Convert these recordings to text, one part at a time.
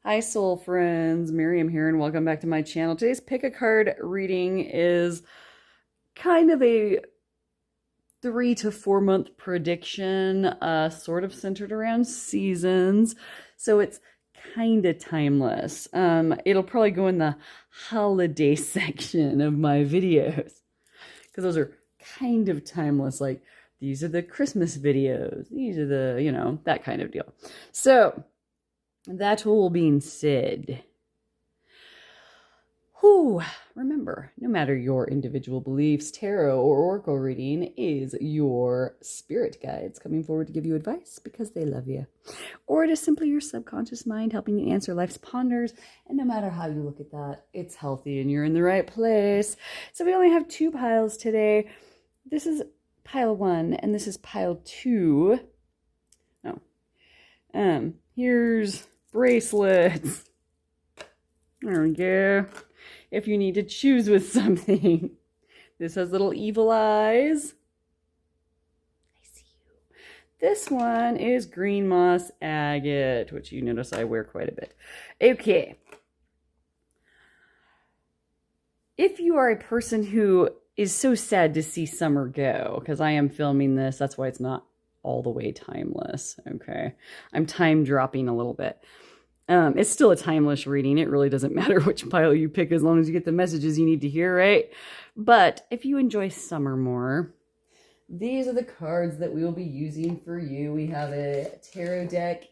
Hi soul friends, Miriam here and welcome back to my channel. Today's pick a card reading is kind of a 3 to 4 month prediction, sort of centered around seasons. So it's kind of timeless. It'll probably go in the holiday section of my videos because those are kind of timeless. Like these are the Christmas videos. These are the, that kind of deal. So that all being said, remember, no matter your individual beliefs, tarot or oracle reading is your spirit guides coming forward to give you advice because they love you. Or it is simply your subconscious mind helping you answer life's ponders. And no matter how you look at that, it's healthy and you're in the right place. So we only have 2 piles today. This is pile 1 and this is pile 2. Here's bracelets. There we go. If you need to choose with something. This has little evil eyes. I see you. This one is green moss agate, which you notice I wear quite a bit. Okay. If you are a person who is so sad to see summer go, because I am filming this, that's why it's not all the way timeless. Okay. I'm time dropping a little bit. It's still a timeless reading. It really doesn't matter which pile you pick as long as you get the messages you need to hear, right? But if you enjoy summer more, these are the cards that we will be using for you. We have a tarot deck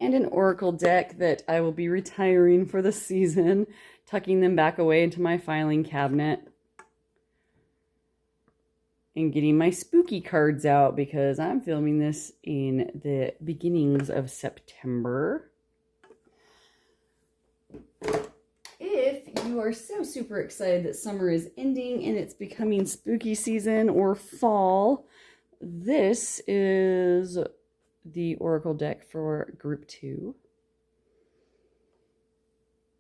and an oracle deck that I will be retiring for the season, tucking them back away into my filing cabinet and getting my spooky cards out because I'm filming this in the beginnings of September. If you are so super excited that summer is ending and it's becoming spooky season or fall, this is the oracle deck for group 2.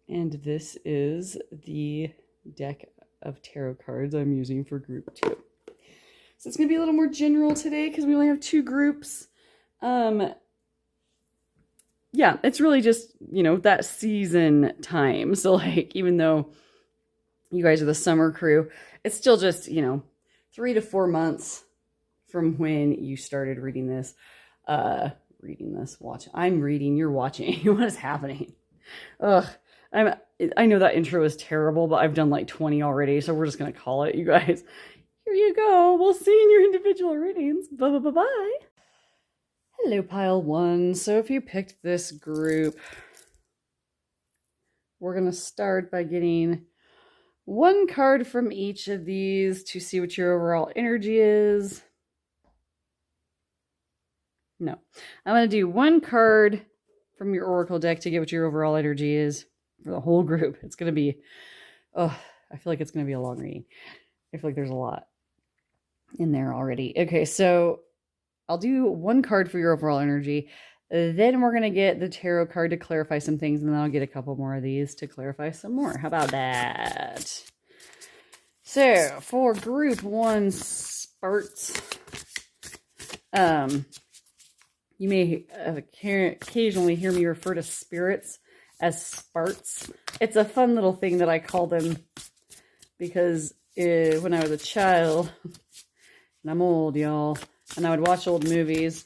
And this is the deck of tarot cards I'm using for group 2. So it's going to be a little more general today because we only have 2 groups. Yeah, it's really just, that season time. So like, even though you guys are the summer crew, it's still just, 3 to 4 months from when you started reading this, I'm reading, you're watching. What is happening? Ugh. I know that intro is terrible, but I've done like 20 already. So we're just going to call it, you guys. Here you go. We'll see in your individual readings. Bye-bye-bye-bye. Hello, pile 1. So if you picked this group, we're going to start by getting 1 card from each of these to see what your overall energy is. No. I'm going to do 1 card from your oracle deck to get what your overall energy is for the whole group. It's going to be, I feel like it's going to be a long reading. I feel like there's a lot in there already. Okay, so I'll do 1 card for your overall energy. Then we're going to get the tarot card to clarify some things, and then I'll get a couple more of these to clarify some more. How about that? So, for group 1 Sparts, you may occasionally hear me refer to spirits as Sparts. It's a fun little thing that I call them because when I was a child, and I'm old, y'all, and I would watch old movies.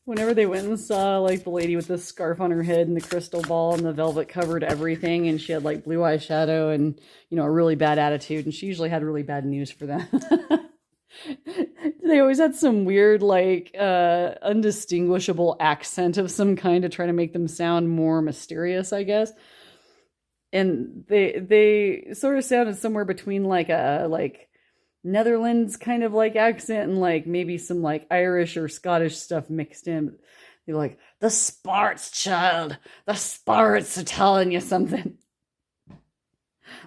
Whenever they went and saw, like, the lady with the scarf on her head and the crystal ball and the velvet covered everything, and she had, like, blue eyeshadow and, a really bad attitude, and she usually had really bad news for them. They always had some weird, like, undistinguishable accent of some kind to try to make them sound more mysterious, I guess. And they sort of sounded somewhere between, like, a, Netherlands kind of like accent and like maybe some like Irish or Scottish stuff mixed in. They're like, the Sparts, child. The Sparts are telling you something.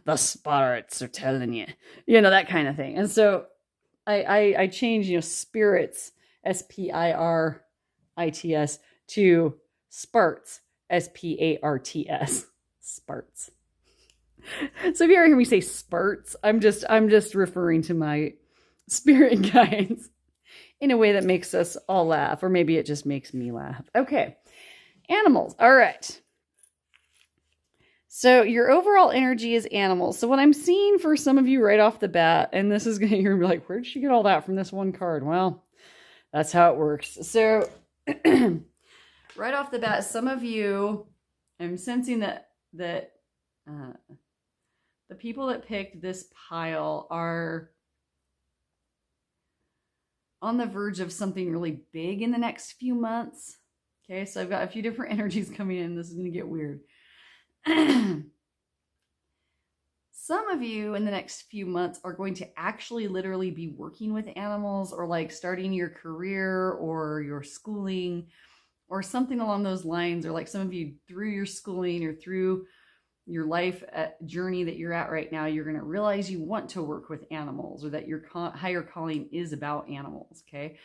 The Sparts are telling you. That kind of thing. And so I changed, spirits, S-P-I-R-I-T-S, to Sparts, S-P-A-R-T-S. Sparts. So if you ever hear me say spurts, I'm just referring to my spirit guides in a way that makes us all laugh, or maybe it just makes me laugh. Okay, Animals. All right. So your overall energy is animals. So what I'm seeing for some of you right off the bat, and this is going to, you're like, where did she get all that from this one card? Well, that's how it works. So right off the bat, some of you, I'm sensing that the people that picked this pile are on the verge of something really big in the next few months. Okay, so I've got a few different energies coming in. This is going to get weird. Some of you in the next few months are going to actually literally be working with animals, or like starting your career or your schooling or something along those lines. Or like some of you, through your schooling or through your life journey that you're at right now, you're going to realize you want to work with animals, or that your higher calling is about animals. Okay.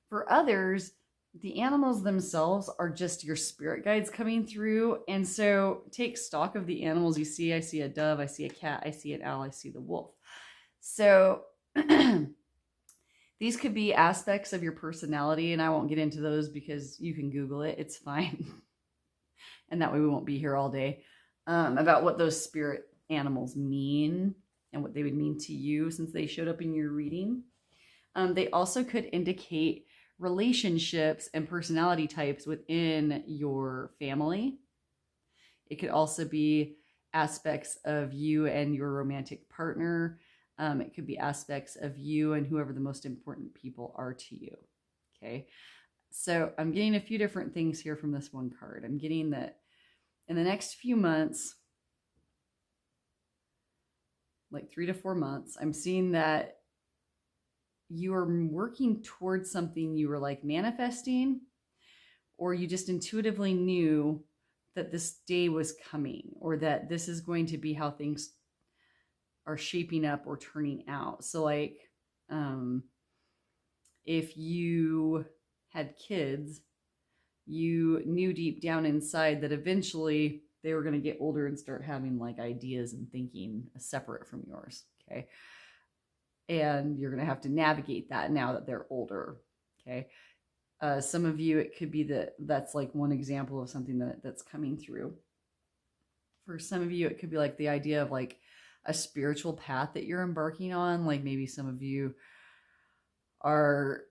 For others, the animals themselves are just your spirit guides coming through. And so take stock of the animals you see. I see a dove, I see a cat, I see an owl, I see the wolf. So these could be aspects of your personality, and I won't get into those because you can Google it. It's fine. And that way we won't be here all day about what those spirit animals mean and what they would mean to you since they showed up in your reading. They also could indicate relationships and personality types within your family. It could also be aspects of you and your romantic partner. It could be aspects of you and whoever the most important people are to you. Okay. So I'm getting a few different things here from this one card. I'm getting that in the next few months, like 3 to 4 months, I'm seeing that you are working towards something you were like manifesting, or you just intuitively knew that this day was coming, or that this is going to be how things are shaping up or turning out. So like, if you had kids, you knew deep down inside that eventually they were going to get older and start having like ideas and thinking separate from yours. Okay. And you're going to have to navigate that now that they're older. Okay. Some of you, it could be that's like one example of something that's coming through. For some of you, it could be like the idea of like a spiritual path that you're embarking on. Like maybe some of you are,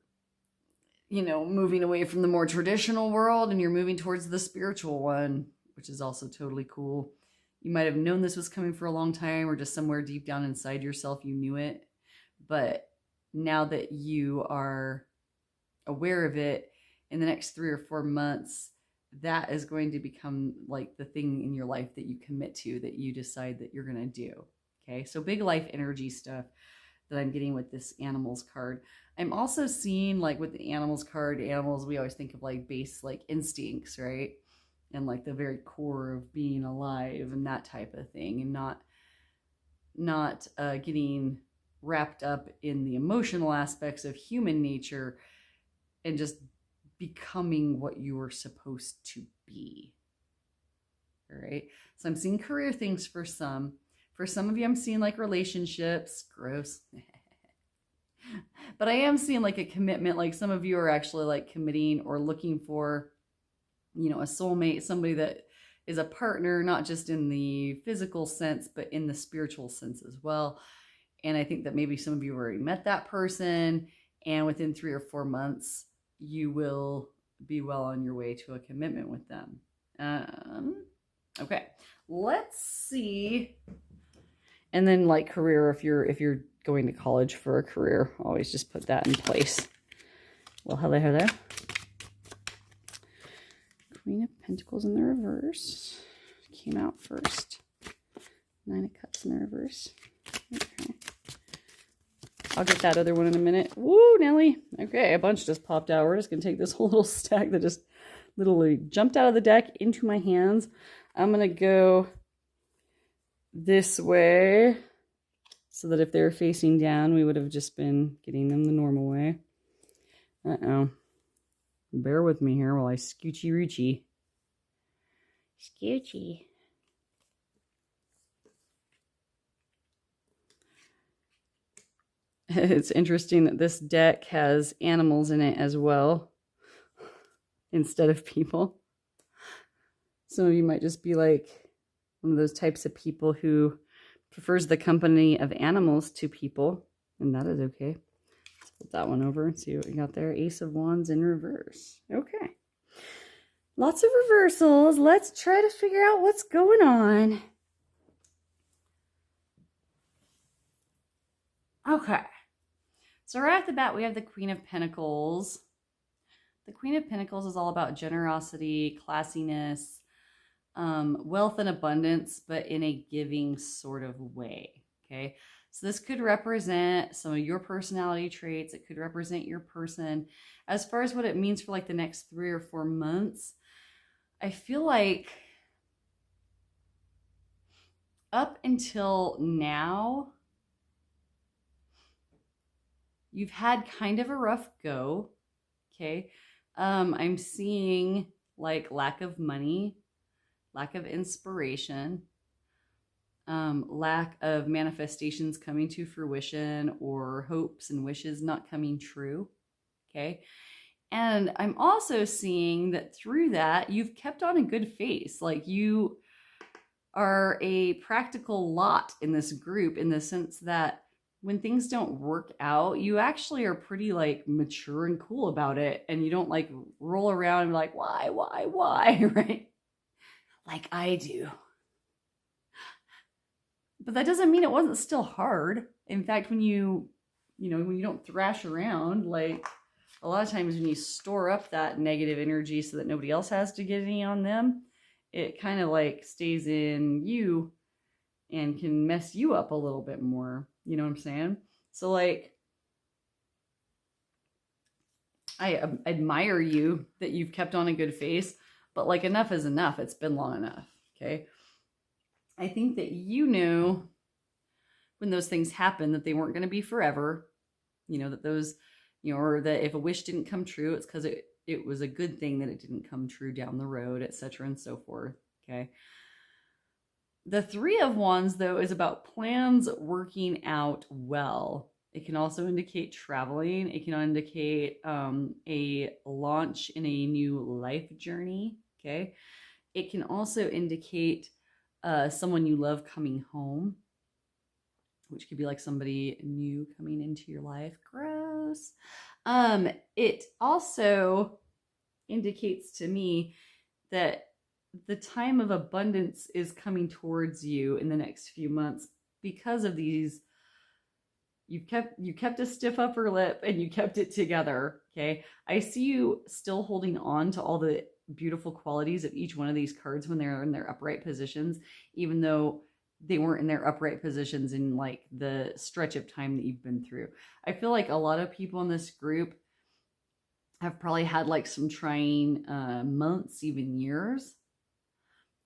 moving away from the more traditional world and you're moving towards the spiritual one, which is also totally cool. You might have known this was coming for a long time, or just somewhere deep down inside yourself, you knew it. But now that you are aware of it, in the next 3 or 4 months, that is going to become like the thing in your life that you commit to, that you decide that you're going to do. Okay. So big life energy stuff that I'm getting with this animals card. I'm also seeing like with the animals card, animals, we always think of like base, like instincts, right? And like the very core of being alive and that type of thing, and not getting wrapped up in the emotional aspects of human nature and just becoming what you were supposed to be. All right. So I'm seeing career things for some. For some of you, I'm seeing like relationships. Gross. But I am seeing like a commitment. Like some of you are actually like committing or looking for, a soulmate, somebody that is a partner, not just in the physical sense, but in the spiritual sense as well. And I think that maybe some of you already met that person, and within 3 or 4 months, you will be well on your way to a commitment with them. Okay, let's see. And then like career, if you're going to college for a career, always just put that in place. Well, hello. Queen of Pentacles in the reverse came out first. 9 of Cups in the reverse. Okay. I'll get that other one in a minute. Woo, Nelly. Okay, a bunch just popped out. We're just going to take this whole little stack that just literally jumped out of the deck into my hands. I'm going to go this way so that if they were facing down, we would have just been getting them the normal way. Uh-oh. Bear with me here while I scoochy-roochy. Scoochy. It's interesting that this deck has animals in it as well, instead of people. Some of you might just be like one of those types of people who prefers the company of animals to people, and that is okay. Let's flip that one over and see what we got there. Ace of Wands in reverse. Okay. Lots of reversals. Let's try to figure out what's going on. Okay. So right off the bat, we have the Queen of Pentacles. The Queen of Pentacles is all about generosity, classiness, wealth and abundance, but in a giving sort of way. Okay. So this could represent some of your personality traits. It could represent your person. As far as what it means for like the next 3 or 4 months, I feel like up until now, you've had kind of a rough go. Okay. I'm seeing like lack of money, lack of inspiration, lack of manifestations coming to fruition, or hopes and wishes not coming true. Okay. And I'm also seeing that through that, you've kept on a good face. Like you are a practical lot in this group, in the sense that when things don't work out, you actually are pretty like mature and cool about it. And you don't like roll around and be like, why, right? Like I do. But that doesn't mean it wasn't still hard. In fact, when you don't thrash around, like a lot of times when you store up that negative energy so that nobody else has to get any on them, it kind of like stays in you and can mess you up a little bit more. You know what I'm saying? So like, I admire you that you've kept on a good face, but like enough is enough. It's been long enough. Okay. I think that you knew when those things happen that they weren't going to be forever, that those, or that if a wish didn't come true, it's because it was a good thing that it didn't come true down the road, etc. and so forth. Okay. The Three of Wands, though, is about plans working out well. It can also indicate traveling. It can indicate a launch in a new life journey. Okay. It can also indicate someone you love coming home, which could be like somebody new coming into your life. Gross. It also indicates to me that the time of abundance is coming towards you in the next few months because of these. You kept a stiff upper lip and you kept it together. Okay. I see you still holding on to all the beautiful qualities of each one of these cards when they're in their upright positions, even though they weren't in their upright positions in like the stretch of time that you've been through. I feel like a lot of people in this group have probably had like some trying months, even years,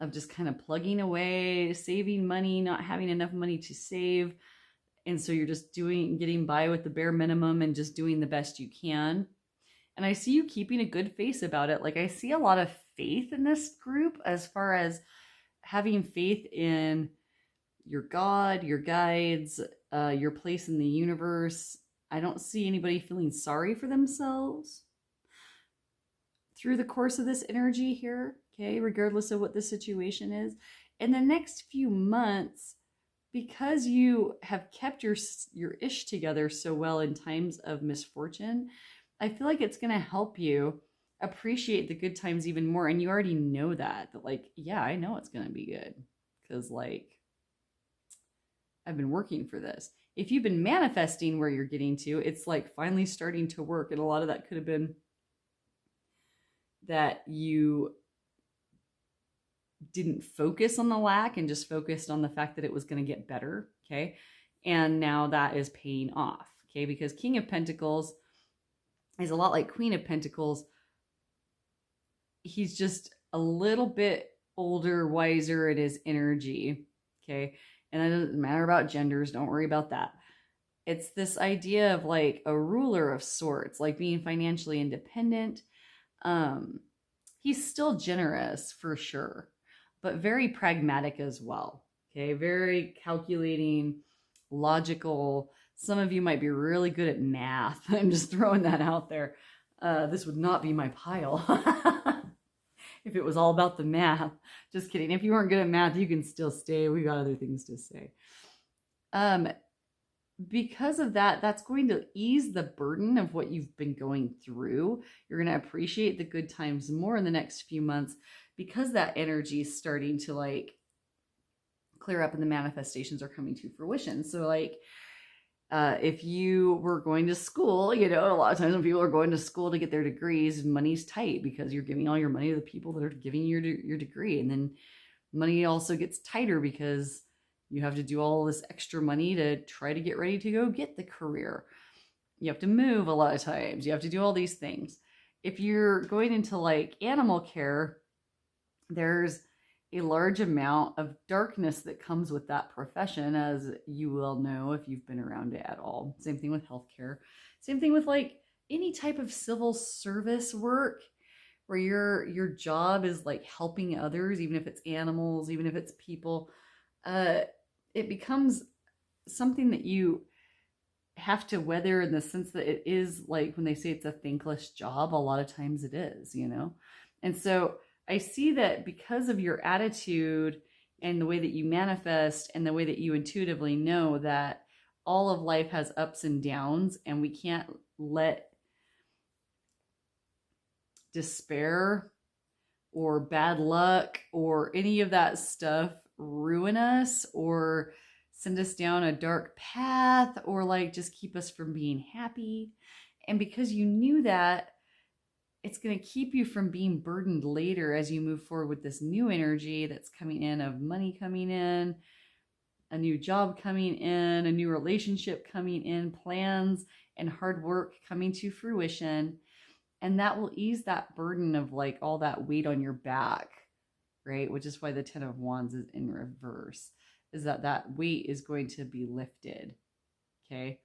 of just kind of plugging away, saving money, not having enough money to save. And so you're just getting by with the bare minimum and just doing the best you can. And I see you keeping a good face about it. Like I see a lot of faith in this group, as far as having faith in your God, your guides, your place in the universe. I don't see anybody feeling sorry for themselves through the course of this energy here, okay, regardless of what the situation is. In the next few months, because you have kept your ish together so well in times of misfortune, I feel like it's going to help you appreciate the good times even more. And you already know that like, yeah, I know it's going to be good because like I've been working for this. If you've been manifesting where you're getting to, it's like finally starting to work. And a lot of that could have been that you didn't focus on the lack and just focused on the fact that it was going to get better. Okay. And now that is paying off. Okay. Because King of Pentacles is a lot like Queen of Pentacles. He's just a little bit older, wiser in his energy. Okay. And it doesn't matter about genders. Don't worry about that. It's this idea of like a ruler of sorts, like being financially independent. He's still generous for sure, but very pragmatic as well. Okay. Very calculating, logical. Some of you might be really good at math. I'm just throwing that out there. This would not be my pile. if it was all about the math. Just kidding. If you weren't good at math, you can still stay. We got other things to say. Because of that, that's going to ease the burden of what you've been going through. You're going to appreciate the good times more in the next few months because that energy is starting to like clear up and the manifestations are coming to fruition. So like, if you were going to school, a lot of times when people are going to school to get their degrees, money's tight because you're giving all your money to the people that are giving you your degree. And then money also gets tighter because you have to do all this extra money to try to get ready to go get the career. You have to move a lot of times. You have to do all these things. If you're going into like animal care, there's a large amount of darkness that comes with that profession, as you will know if you've been around it at all. Same thing with healthcare. Same thing with like any type of civil service work where your job is like helping others, even if it's animals, even if it's people. It becomes something that you have to weather in the sense that it is like when they say it's a thankless job, a lot of times it is, And so I see that because of your attitude and the way that you manifest and the way that you intuitively know that all of life has ups and downs, and we can't let despair or bad luck or any of that stuff ruin us or send us down a dark path or like just keep us from being happy. And because you knew that, it's going to keep you from being burdened later as you move forward with this new energy that's coming in of money coming in, a new job coming in, a new relationship coming in, plans and hard work coming to fruition. And that will ease that burden of like all that weight on your back, right? Which is why the 10 of Wands is in reverse, is that weight is going to be lifted, okay?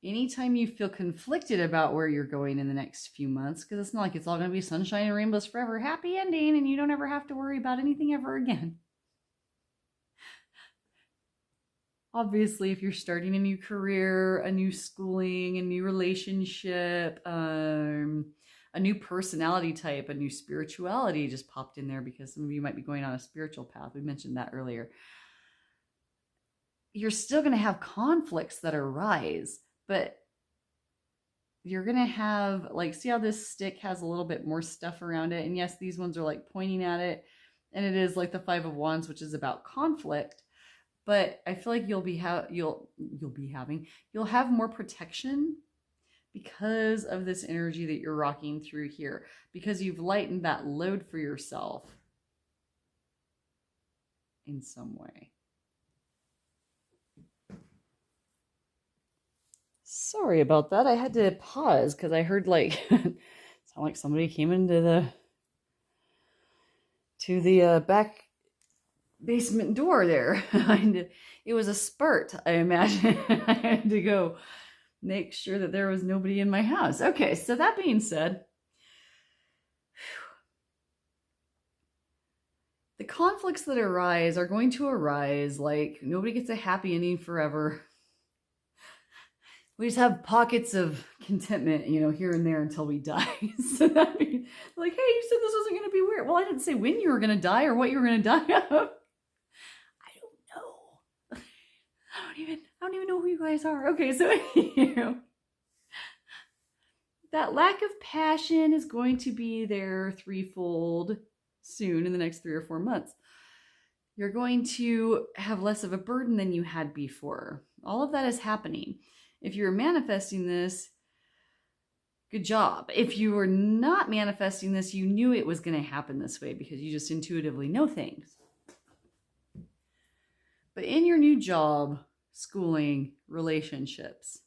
Anytime you feel conflicted about where you're going in the next few months, because it's not like it's all going to be sunshine and rainbows forever, happy ending, and you don't ever have to worry about anything ever again. Obviously, if you're starting a new career, a new schooling, a new relationship, a new personality type, a new spirituality just popped in there because some of you might be going on a spiritual path. We mentioned that earlier. You're still going to have conflicts that arise, but you're going to have, like, see how this stick has a little bit more stuff around it? And yes, these ones are like pointing at it. And it is like the 5 of Wands, which is about conflict. But I feel like you'll have more protection because of this energy that you're rocking through here, because you've lightened that load for yourself in some way. Sorry about that. I had to pause because I heard like sound like somebody came into the back basement door there. It was a spurt, I imagine. I had to go make sure that there was nobody in my house. Okay, so that being said, the conflicts that arise are going to arise. Like, nobody gets a happy ending forever. We just have pockets of contentment, here and there until we die. So that means, like, hey, you said this wasn't going to be weird. Well, I didn't say when you were going to die or what you were going to die of. I don't know. I don't even know who you guys are. Okay, so that lack of passion is going to be there threefold soon in the next 3 or 4 months. You're going to have less of a burden than you had before. All of that is happening. If you're manifesting this, good job. If you were not manifesting this, you knew it was going to happen this way because you just intuitively know things. But in your new job, schooling, relationships,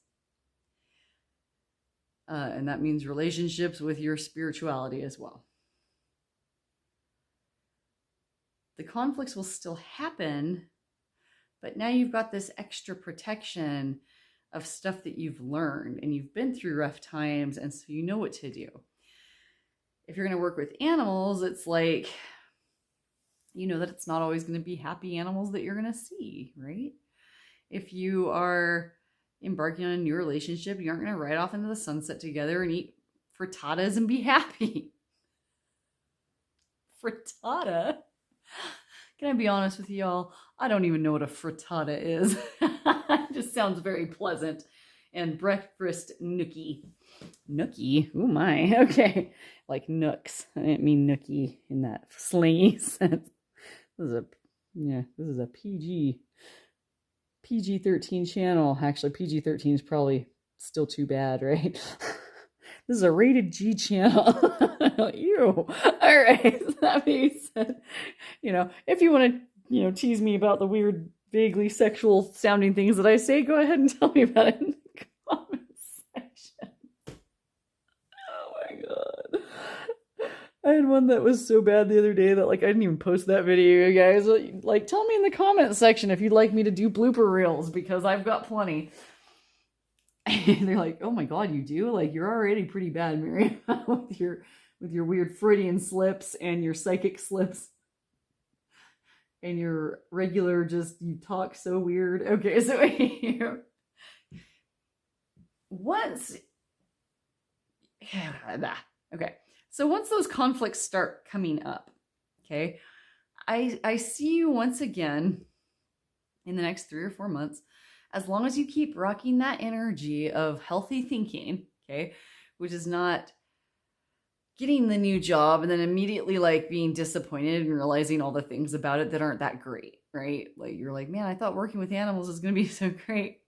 and that means relationships with your spirituality as well, the conflicts will still happen, but now you've got this extra protection of stuff that you've learned, and you've been through rough times, and so you know what to do. If you're going to work with animals, it's like, you know that it's not always going to be happy animals that you're going to see, right? If you are embarking on a new relationship, you aren't going to ride off into the sunset together and eat frittatas and be happy. Frittata? Can I be honest with y'all? I don't even know what a frittata is. It just sounds very pleasant and breakfast nookie. Nookie? Oh my. Okay. Like nooks. I didn't mean nookie in that slangy sense. This is a PG-13 channel. Actually, PG-13 is probably still too bad, right? This is a rated G channel. Ew. All right. So that being said, if you want to, tease me about the weird, vaguely sexual sounding things that I say, go ahead and tell me about it in the comments section. Oh my God. I had one that was so bad the other day that I didn't even post that video, you guys. Tell me in the comment section if you'd like me to do blooper reels, because I've got plenty. And they're like, oh my God, you do? You're already pretty bad, Miriam, with your weird Freudian slips and your psychic slips and your regular you talk so weird. Okay, so once those conflicts start coming up, okay, I see you once again in the next 3 or 4 months, as long as you keep rocking that energy of healthy thinking, okay, which is not getting the new job and then immediately being disappointed and realizing all the things about it that aren't that great, right? You're like, man, I thought working with animals was going to be so great.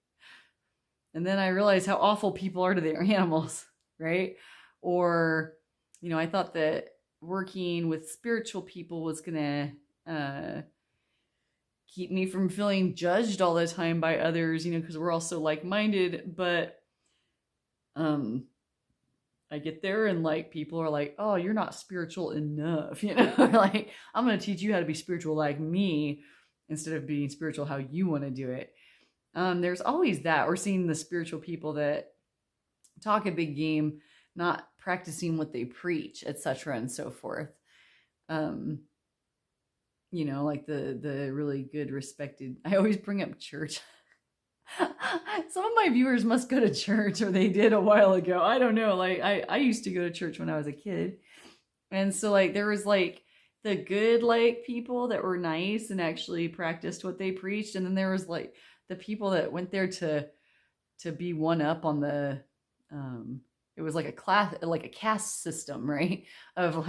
And then I realized how awful people are to their animals, right? Or, I thought that working with spiritual people was going to keep me from feeling judged all the time by others, because we're all so like-minded. But I get there and people are like, oh, you're not spiritual enough. I'm going to teach you how to be spiritual like me instead of being spiritual how you want to do it. There's always that. We're seeing the spiritual people that talk a big game, not practicing what they preach, etc. and so forth. The really good, respected, I always bring up church. Some of my viewers must go to church, or they did a while ago. I don't know. I used to go to church when I was a kid. And so there was the good people that were nice and actually practiced what they preached. And then there was the people that went there to be one up on the, it was a class, a caste system, right? Of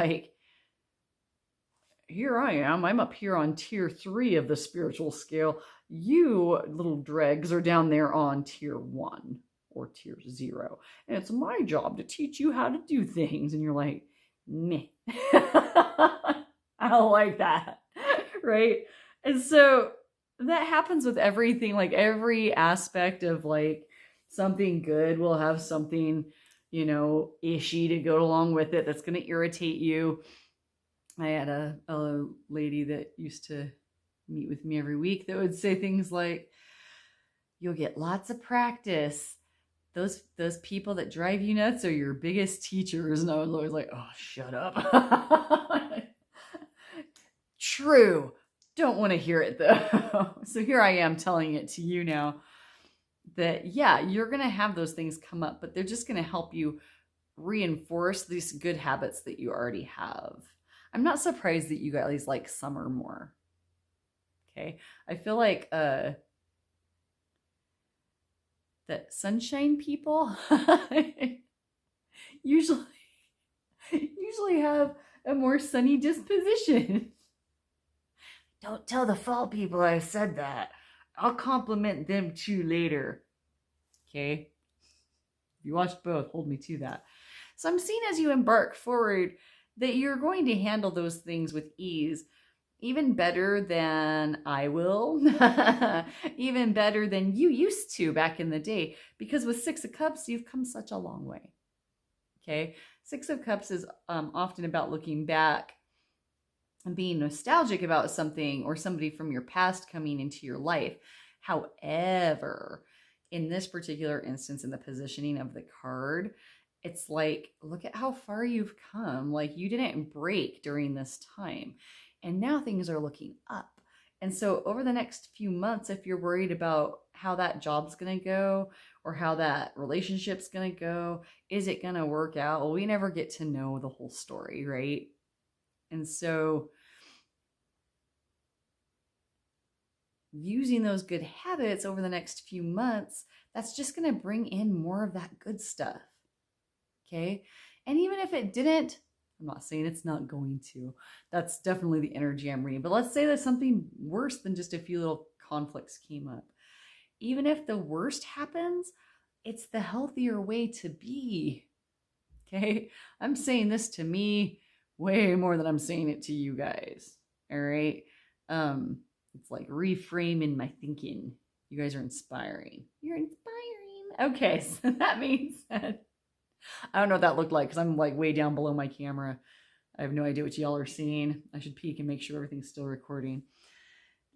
here I am. I'm up here on tier 3 of the spiritual scale. You little dregs are down there on tier 1 or tier 0. And it's my job to teach you how to do things. And you're like, meh. I don't like that. Right? And so that happens with everything. Every aspect of something good will have something, ishy to go along with it that's going to irritate you. I had a lady that used to meet with me every week that would say things like, you'll get lots of practice. Those people that drive you nuts are your biggest teachers. And I was always like, oh, shut up. True. Don't want to hear it though. So here I am telling it to you now that, yeah, you're going to have those things come up, but they're just going to help you reinforce these good habits that you already have. I'm not surprised that you guys like summer more. Okay. I feel that sunshine people usually have a more sunny disposition. Don't tell the fall people I said that. I'll compliment them too later. Okay. If you watched both, hold me to that. So I'm seeing as you embark forward that you're going to handle those things with ease, even better than I will, even better than you used to back in the day, because with 6 of Cups, you've come such a long way. Okay. 6 of Cups is often about looking back and being nostalgic about something or somebody from your past coming into your life. However, in this particular instance, in the positioning of the card, it's look at how far you've come. You didn't break during this time. And now things are looking up. And so over the next few months, if you're worried about how that job's going to go or how that relationship's going to go, is it going to work out? Well, we never get to know the whole story, right? And so using those good habits over the next few months, that's just going to bring in more of that good stuff. Okay. And even if it didn't, I'm not saying it's not going to. That's definitely the energy I'm reading. But let's say that something worse than just a few little conflicts came up. Even if the worst happens, it's the healthier way to be. Okay. I'm saying this to me way more than I'm saying it to you guys. All right. It's like reframing my thinking. You guys are inspiring. You're inspiring. Okay. So that means that I don't know what that looked like because I'm like way down below my camera. I have no idea what y'all are seeing. I should peek and make sure everything's still recording.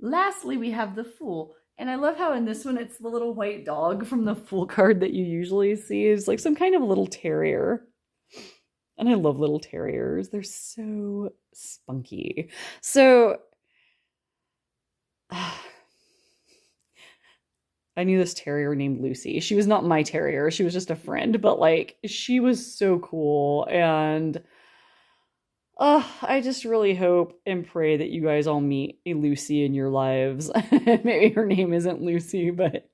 Lastly, we have the Fool. And I love how in this one, it's the little white dog from the Fool card that you usually see is like some kind of little terrier. And I love little terriers. They're so spunky. So I knew this terrier named Lucy. She was not my terrier. She was just a friend, but like she was so cool. And I just really hope and pray that you guys all meet a Lucy in your lives. Maybe her name isn't Lucy, but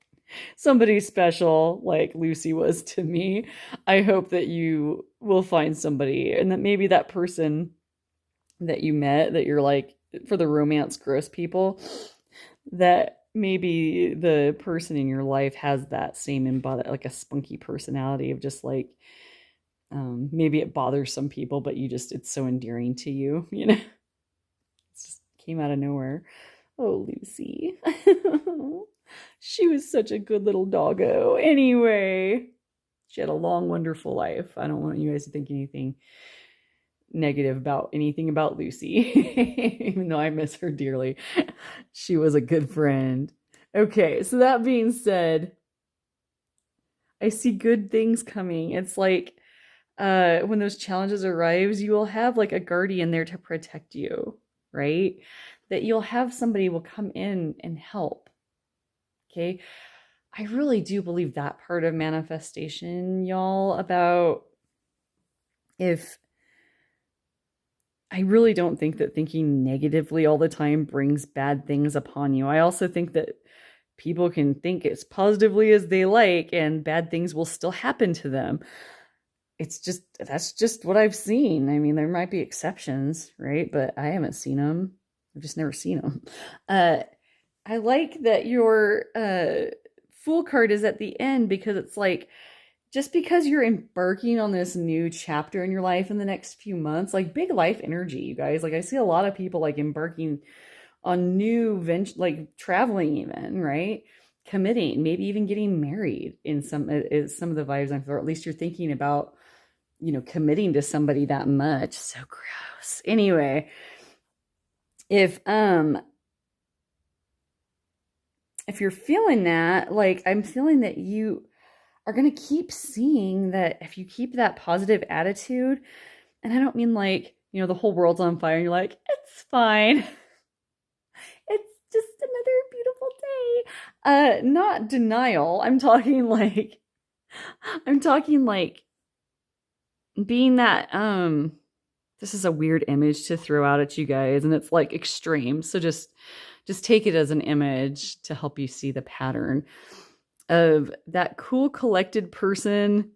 somebody special like Lucy was to me. I hope that you will find somebody and that maybe that person that you met that you're like for the romance gross people, that maybe the person in your life has that same embodied like a spunky personality of just like maybe it bothers some people, but it's so endearing to you, you know? It just came out of nowhere. Oh, Lucy. She was such a good little doggo. Anyway, she had a long, wonderful life. I don't want you guys to think anything negative about anything about Lucy, even though I miss her dearly. She was a good friend. Okay, so that being said, I see good things coming. It's like when those challenges arrives, you will have like a guardian there to protect you, right? That you'll have somebody will come in and help. Okay. I really do believe that part of manifestation, y'all, about if I really don't think that thinking negatively all the time brings bad things upon you. I also think that people can think as positively as they like and bad things will still happen to them. That's just what I've seen. I mean, there might be exceptions, right? But I haven't seen them. I've just never seen them. I like that your Fool card is at the end because it's like, just because you're embarking on this new chapter in your life in the next few months, like big life energy, you guys. Like I see a lot of people like embarking on new like traveling even, right? Committing, maybe even getting married in some of the vibes I'm for. At least you're thinking about, committing to somebody that much. So gross. Anyway, if you're feeling that, like I'm feeling that you are going to keep seeing that if you keep that positive attitude, and I don't mean like, the whole world's on fire and you're like, it's fine. It's just another beautiful day. Not denial. I'm talking like being that, this is a weird image to throw out at you guys and it's like extreme. So just take it as an image to help you see the pattern of that cool collected person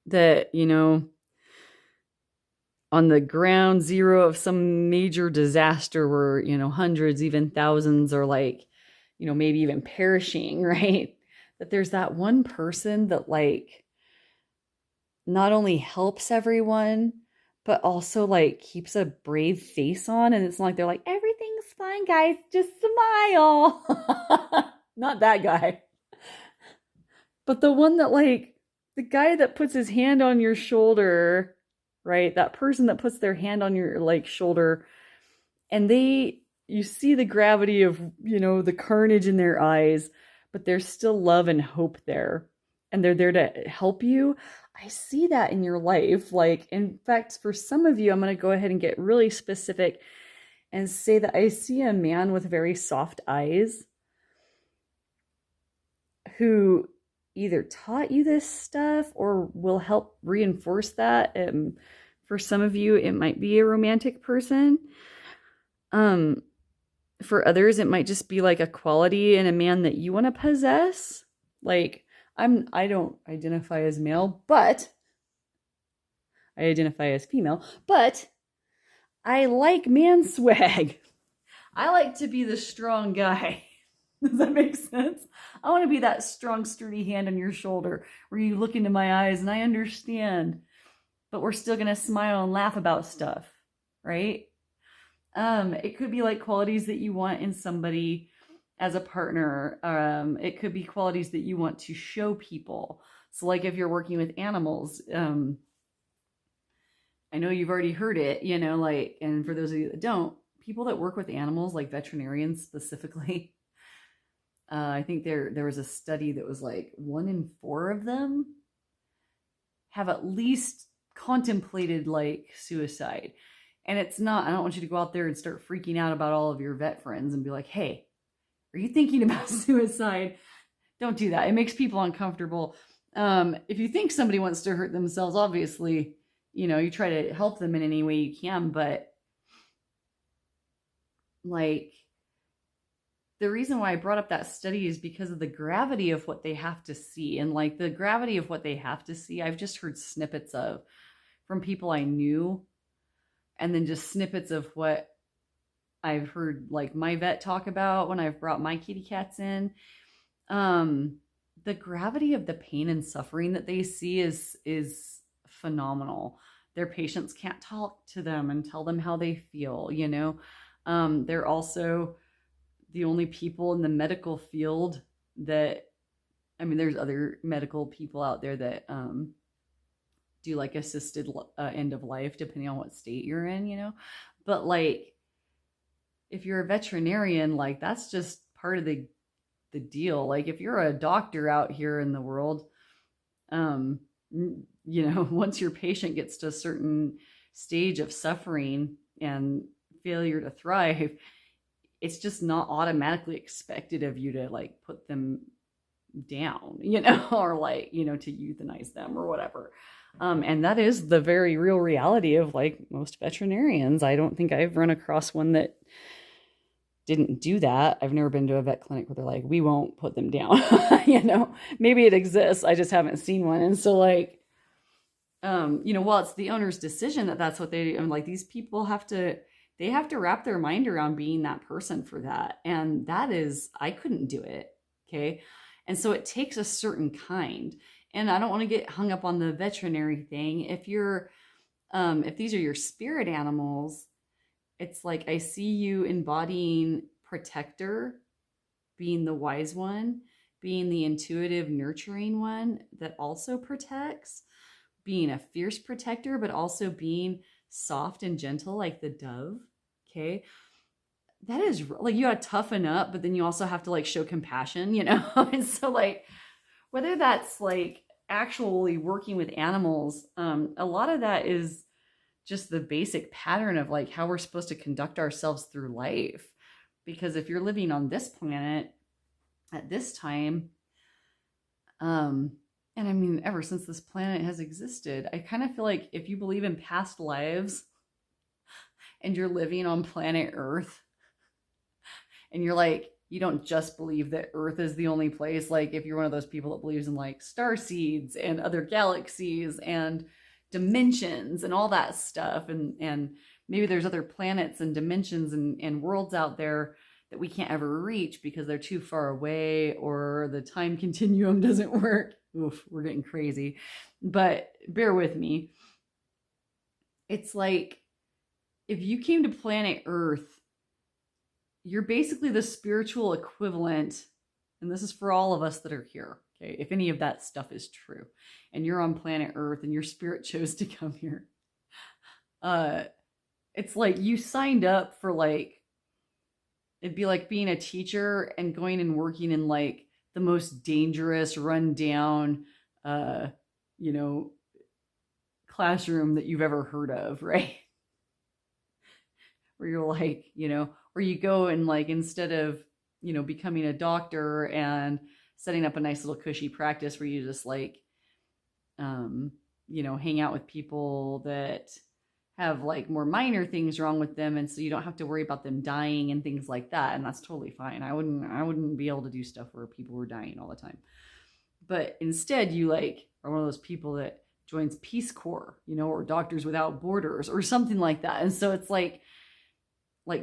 that, on the ground zero of some major disaster where, hundreds, even thousands are like, maybe even perishing, right? That there's that one person that like not only helps everyone, but also like keeps a brave face on. And it's not like they're like, everything's fine, guys, just smile. Not that guy. But the one that like, the guy that puts his hand on your shoulder, right? That person that puts their hand on your like shoulder and you see the gravity of, the carnage in their eyes, but there's still love and hope there. And they're there to help you. I see that in your life. Like, in fact, for some of you, I'm going to go ahead and get really specific and say that I see a man with very soft eyes who either taught you this stuff or will help reinforce that. For some of you, it might be a romantic person. For others, it might just be like a quality in a man that you want to possess. Like, I don't identify as male, but I identify as female, but I like man swag. I like to be the strong guy. Does that make sense? I want to be that strong, sturdy hand on your shoulder where you look into my eyes and I understand, but we're still going to smile and laugh about stuff, right? It could be like qualities that you want in somebody as a partner. It could be qualities that you want to show people. So like if you're working with animals, I know you've already heard it, like, and for those of you that don't, people that work with animals, like veterinarians specifically, I think there was a study that was like 1 in 4 of them have at least contemplated like suicide. And it's not, I don't want you to go out there and start freaking out about all of your vet friends and be like, hey, are you thinking about suicide? Don't do that. It makes people uncomfortable. If you think somebody wants to hurt themselves, obviously, you try to help them in any way you can, but like, the reason why I brought up that study is because of the gravity of what they have to see. And like the gravity of what they have to see, I've just heard snippets of from people I knew, and then just snippets of what I've heard like my vet talk about when I've brought my kitty cats in. The gravity of the pain and suffering that they see is phenomenal. Their patients can't talk to them and tell them how they feel, They're also the only people in the medical field that, there's other medical people out there that do like assisted end of life, depending on what state you're in, but like, if you're a veterinarian, like that's just part of the deal. Like if you're a doctor out here in the world, once your patient gets to a certain stage of suffering and failure to thrive, it's just not automatically expected of you to like put them down, or like, to euthanize them or whatever. And that is the very real reality of like most veterinarians. I don't think I've run across one that didn't do that. I've never been to a vet clinic where they're like, we won't put them down. Maybe it exists. I just haven't seen one. And so like, while it's the owner's decision that's what they, like these people they have to wrap their mind around being that person for that. And that is, I couldn't do it. Okay. And so it takes a certain kind. And I don't want to get hung up on the veterinary thing. If these are your spirit animals, it's like, I see you embodying protector, being the wise one, being the intuitive, nurturing one that also protects, being a fierce protector, but also being soft and gentle like the dove. Okay. That is like, you gotta toughen up, but then you also have to like show compassion, And so like, whether that's like actually working with animals, a lot of that is just the basic pattern of like how we're supposed to conduct ourselves through life. Because if you're living on this planet at this time, and ever since this planet has existed, I kind of feel like if you believe in past lives and you're living on planet Earth and you're like, you don't just believe that Earth is the only place. Like if you're one of those people that believes in like star seeds and other galaxies and dimensions and all that stuff, and maybe there's other planets and dimensions and worlds out there that we can't ever reach because they're too far away or the time continuum doesn't work. Oof, we're getting crazy, but bear with me. It's like, if you came to planet Earth, you're basically the spiritual equivalent, and this is for all of us that are here, okay, if any of that stuff is true, and you're on planet Earth and your spirit chose to come here, it's like you signed up for like, it'd be like being a teacher and going and working in like the most dangerous, rundown, classroom that you've ever heard of, right? Where you're like, where you go and like, instead of, becoming a doctor and setting up a nice little cushy practice where you just like, hang out with people that have like more minor things wrong with them, and so you don't have to worry about them dying and things like that, and that's totally fine. I wouldn't be able to do stuff where people were dying all the time. But instead, you like are one of those people that joins Peace Corps, or Doctors Without Borders or something like that. And so it's like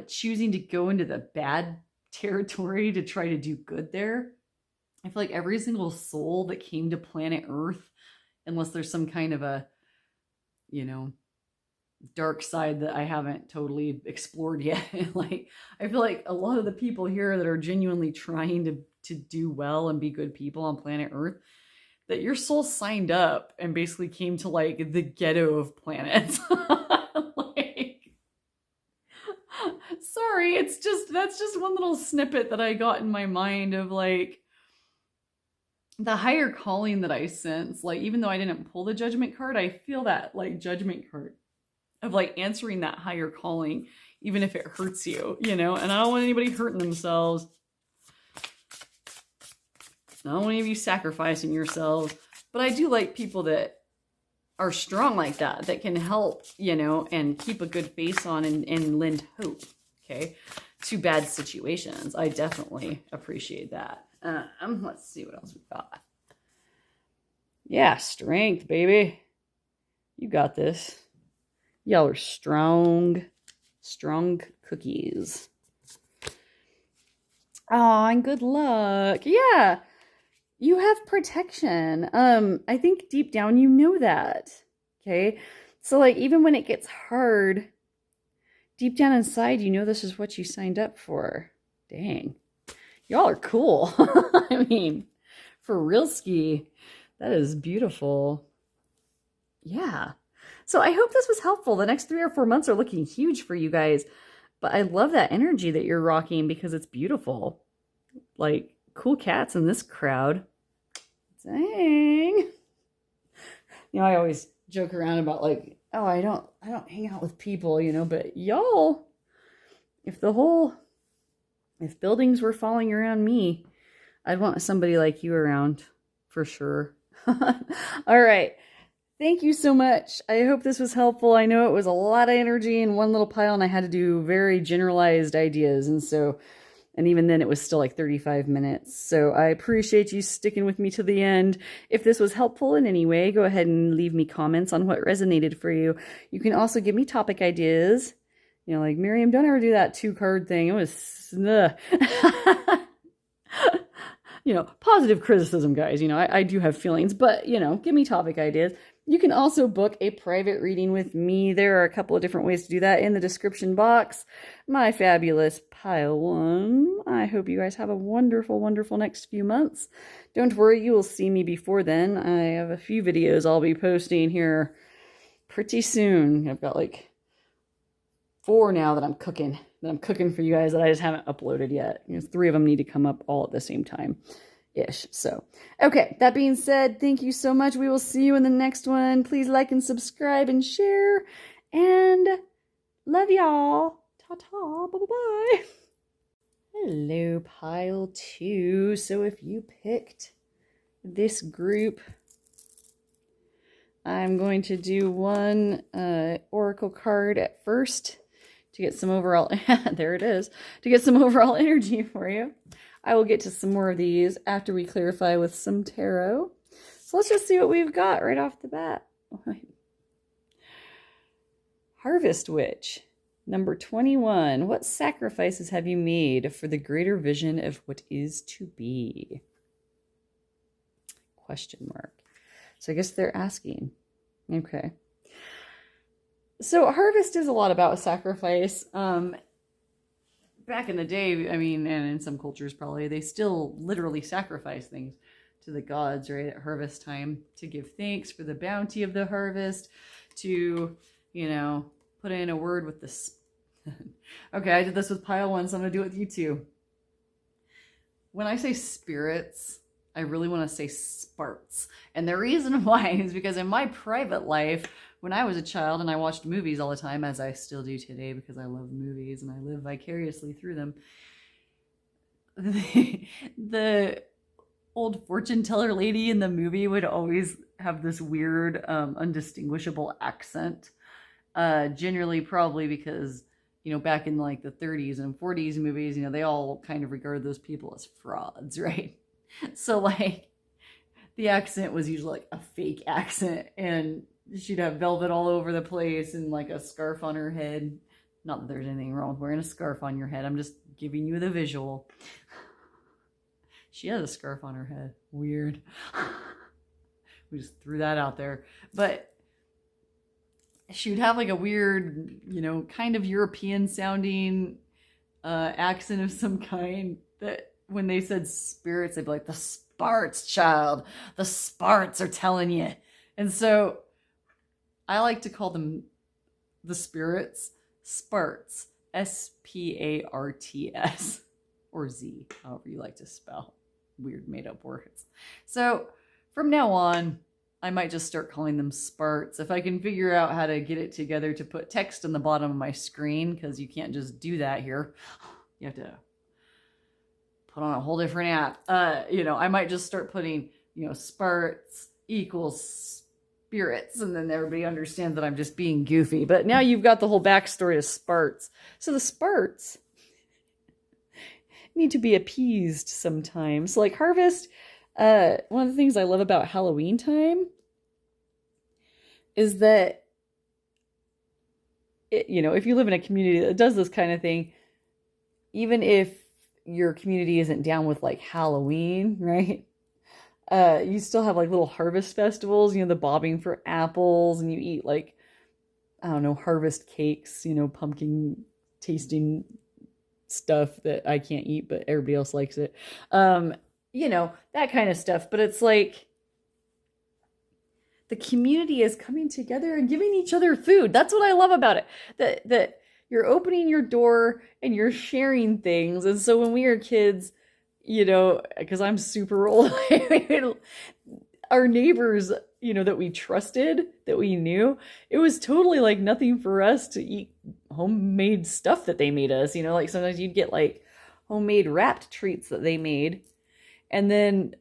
choosing to go into the bad territory to try to do good there. I feel like every single soul that came to planet Earth, unless there's some kind of a, dark side that I haven't totally explored yet. Like, I feel like a lot of the people here that are genuinely trying to do well and be good people on planet Earth, that your soul signed up and basically came to like the ghetto of planets. Like, sorry, that's just one little snippet that I got in my mind of like the higher calling that I sense. Like, even though I didn't pull the judgment card, I feel that like judgment card of like answering that higher calling, even if it hurts you, and I don't want anybody hurting themselves. I don't want any of you sacrificing yourselves, but I do like people that are strong like that can help, and keep a good face on and lend hope, okay, to bad situations. I definitely appreciate that. Let's see what else we've got. Yeah, strength, baby. You got this. Y'all are strong cookies. Oh, and good luck. Yeah. You have protection. I think deep down you know that. Okay? So like even when it gets hard, deep down inside you know this is what you signed up for. Dang. Y'all are cool. I mean, for real ski. That is beautiful. Yeah. So I hope this was helpful. The next 3 or 4 months are looking huge for you guys. But I love that energy that you're rocking because it's beautiful. Like, cool cats in this crowd. Dang. I always joke around about like, oh, I don't hang out with people, but y'all, if buildings were falling around me, I'd want somebody like you around for sure. All right. Thank you so much. I hope this was helpful. I know it was a lot of energy in one little pile and I had to do very generalized ideas. And even then it was still like 35 minutes. So I appreciate you sticking with me to the end. If this was helpful in any way, go ahead and leave me comments on what resonated for you. You can also give me topic ideas. Like, Miriam, don't ever do that 2-card thing. It was, positive criticism, guys. I do have feelings, but, give me topic ideas. You can also book a private reading with me. There are a couple of different ways to do that in the description box. My fabulous pile one. I hope you guys have a wonderful, wonderful next few months. Don't worry, you will see me before then. I have a few videos I'll be posting here pretty soon. I've got like 4 now that I'm cooking for you guys that I just haven't uploaded yet. 3 of them need to come up all at the same time. Ish. So, okay, that being said, thank you so much. We will see you in the next one. Please like and subscribe and share. And love y'all. Ta-ta. Bye-bye. Hello, pile 2. So if you picked this group, I'm going to do one oracle card at first to get some overall, there it is, to get some overall energy for you. I will get to some more of these after we clarify with some tarot. So let's just see what we've got right off the bat. Harvest Witch, number 21. What sacrifices have you made for the greater vision of what is to be? Question mark. So I guess they're asking. Okay. So harvest is a lot about sacrifice. Back in the day, I mean, and in some cultures probably, they still literally sacrifice things to the gods, right, at harvest time to give thanks for the bounty of the harvest, to, put in a word with this. Okay, I did this with pile 1, so I'm going to do it with you too. When I say spirits, I really want to say sparks. And the reason why is because in my private life, when I was a child and I watched movies all the time, as I still do today because I love movies and I live vicariously through them, the old fortune teller lady in the movie would always have this weird, undistinguishable accent. Generally, probably because, back in like the 30s and 40s movies, they all kind of regard those people as frauds, right? So, like, the accent was usually like a fake accent, and she'd have velvet all over the place and like a scarf on her head. Not that there's anything wrong with wearing a scarf on your head. I'm just giving you the visual. She has a scarf on her head. Weird. We just threw that out there. But she would have like a weird, kind of European sounding accent of some kind, that when they said spirits, they'd be like, the Sparts, child. The Sparts are telling you. And so I like to call them the spirits Sparts. Sparts. Or Z, however you like to spell weird made up words. So from now on, I might just start calling them Sparts. If I can figure out how to get it together to put text on the bottom of my screen, because you can't just do that here. You have to put on a whole different app. I might just start putting, Sparts equals spirits, and then everybody understands that I'm just being goofy. But now you've got the whole backstory of Sparts. So the Sparts need to be appeased sometimes. Like Harvest, one of the things I love about Halloween time is that, if you live in a community that does this kind of thing, even if your community isn't down with like Halloween, right? You still have like little harvest festivals, the bobbing for apples, and you eat like, I don't know, harvest cakes, pumpkin tasting stuff that I can't eat, but everybody else likes it. That kind of stuff. But it's like the community is coming together and giving each other food. That's what I love about it. That you're opening your door and you're sharing things. And so when we were kids, because I'm super old, our neighbors, that we trusted, that we knew, it was totally like nothing for us to eat homemade stuff that they made us. Like sometimes you'd get like homemade wrapped treats that they made. And then,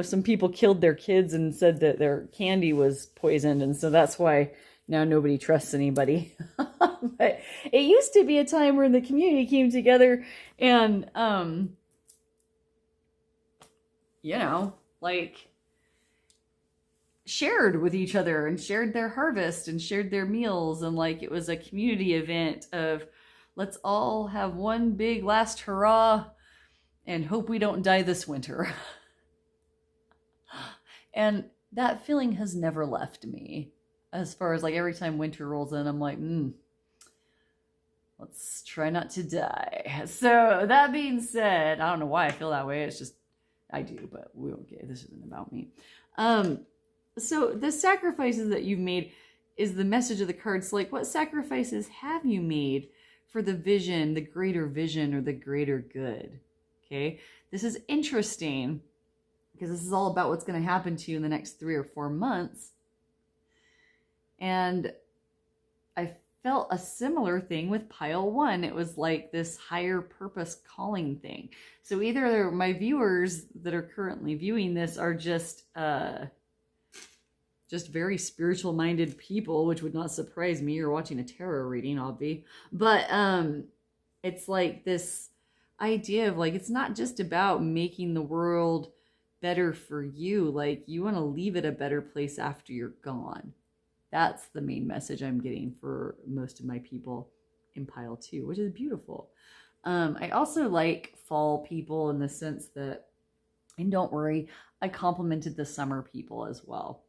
some people killed their kids and said that their candy was poisoned. And so that's why now nobody trusts anybody. But it used to be a time where the community came together and, like shared with each other and shared their harvest and shared their meals. And like, it was a community event of let's all have one big last hurrah and hope we don't die this winter. And that feeling has never left me. As far as like every time winter rolls in, I'm like, let's try not to die. So that being said, I don't know why I feel that way. It's just, I do, but we don't get, this isn't about me. So the sacrifices that you've made is the message of the cards. So like, what sacrifices have you made for the vision, the greater vision, or the greater good? Okay. This is interesting because this is all about what's going to happen to you in the next 3 or 4 months. And I felt a similar thing with pile 1. It was like this higher purpose calling thing. So either my viewers that are currently viewing this are just very spiritual minded people, which would not surprise me. You're watching a tarot reading, obvi. But it's like this idea of like, it's not just about making the world better for you. Like, you want to leave it a better place after you're gone. That's the main message I'm getting for most of my people in pile 2, which is beautiful. I also like fall people in the sense that, and don't worry, I complimented the summer people as well.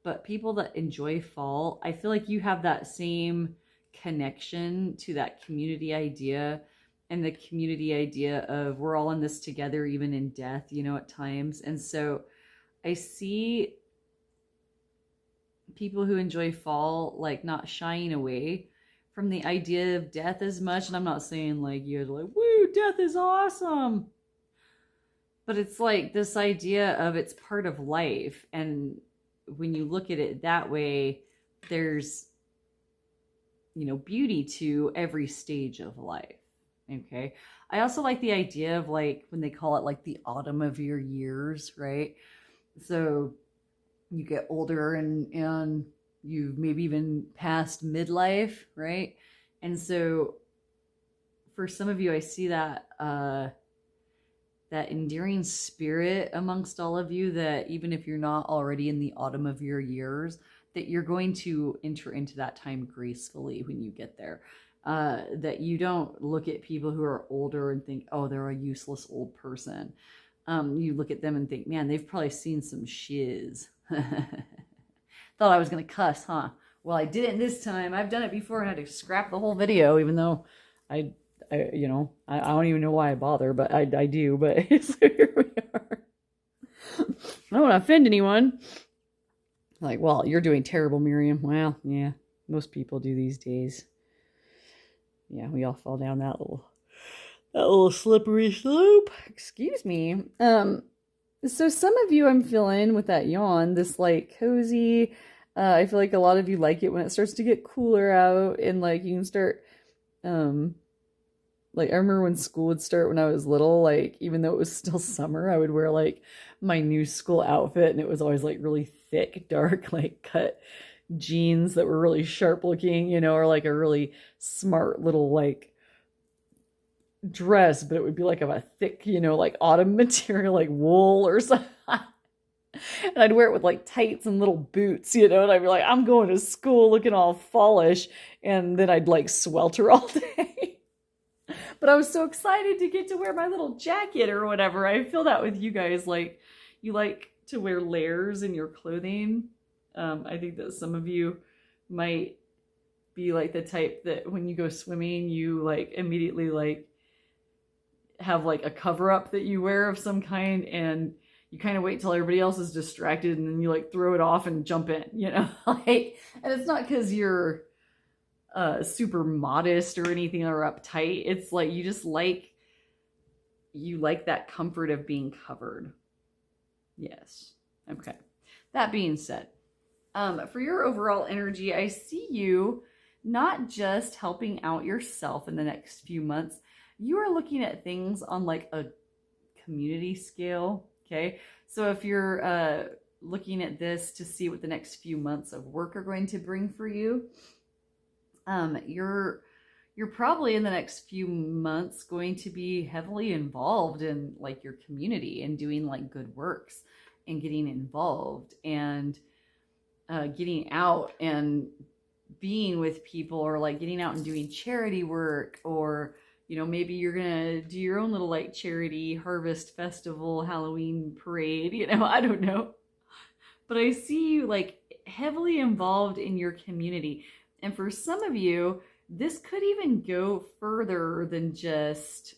But people that enjoy fall, I feel like you have that same connection to that community idea, and the community idea of we're all in this together, even in death, at times. And so I see people who enjoy fall, like, not shying away from the idea of death as much. And I'm not saying like you're like, woo, death is awesome. But it's like this idea of it's part of life. And when you look at it that way, there's, beauty to every stage of life. Okay. I also like the idea of like when they call it like the autumn of your years, right? So you get older and you've maybe even passed midlife, right? And so for some of you, I see that that endearing spirit amongst all of you, that even if you're not already in the autumn of your years, that you're going to enter into that time gracefully when you get there. That you don't look at people who are older and think, oh, they're a useless old person. You look at them and think, man, they've probably seen some shiz. Thought I was going to cuss, huh? Well, I didn't this time. I've done it before and had to scrap the whole video, even though I don't even know why I bother, but I do. But so here we are. I don't want to offend anyone. Like, well, you're doing terrible, Miriam. Well, yeah, most people do these days. Yeah, we all fall down that little slippery slope. Excuse me. So some of you I'm feeling with that yawn, this like cozy. I feel like a lot of you like it when it starts to get cooler out, and like you can start. Like I remember when school would start when I was little. Like even though it was still summer, I would wear like my new school outfit, and it was always like really thick, dark, like cut jeans that were really sharp looking, or like a really smart little like dress, but it would be like of a thick, like autumn material, like wool or something. And I'd wear it with like tights and little boots, and I'd be like, I'm going to school looking all fallish, and then I'd like swelter all day. But I was so excited to get to wear my little jacket or whatever. I feel that with you guys, like you like to wear layers in your clothing. I think that some of you might be like the type that when you go swimming, you like immediately like have like a cover up that you wear of some kind, and you kind of wait till everybody else is distracted, and then you like throw it off and jump in, like, and it's not because you're super modest or anything or uptight. It's like you just like that comfort of being covered. Yes. Okay. That being said, for your overall energy, I see you not just helping out yourself in the next few months. You are looking at things on like a community scale. Okay. So if you're looking at this to see what the next few months of work are going to bring for you, you're probably in the next few months going to be heavily involved in like your community and doing like good works and getting involved and getting out and being with people, or like getting out and doing charity work, or maybe you're gonna do your own little like charity harvest festival, Halloween parade, I don't know. But I see you like heavily involved in your community. And for some of you, this could even go further than just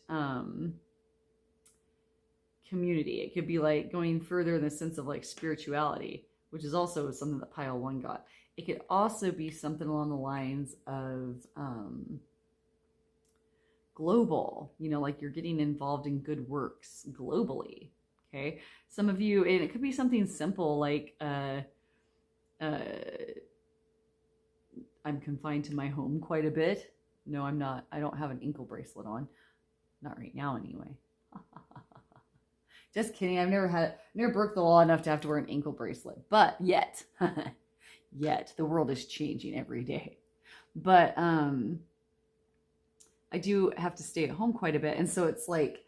community. It could be like going further in the sense of like spirituality, which is also something that Pile 1 got. It could also be something along the lines of global, like you're getting involved in good works globally. Okay. Some of you, and it could be something simple like I'm confined to my home quite a bit. No, I'm not. I don't have an ankle bracelet on. Not right now, anyway. Just kidding. I've never broke the law enough to have to wear an ankle bracelet. But yet, the world is changing every day. But I do have to stay at home quite a bit. And so it's like,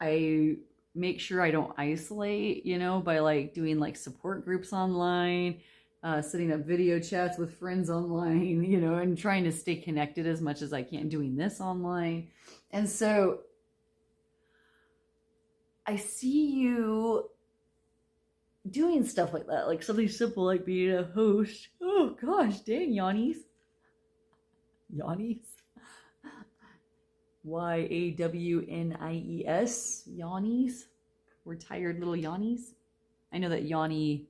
I make sure I don't isolate, by like doing like support groups online, setting up video chats with friends online, and trying to stay connected as much as I can doing this online. And so I see you doing stuff like that, like something simple like being a host. Oh gosh, dang, yawnies. Yawnies. YAWNIES. Yawnies. We're tired little yawnies. I know that yawny,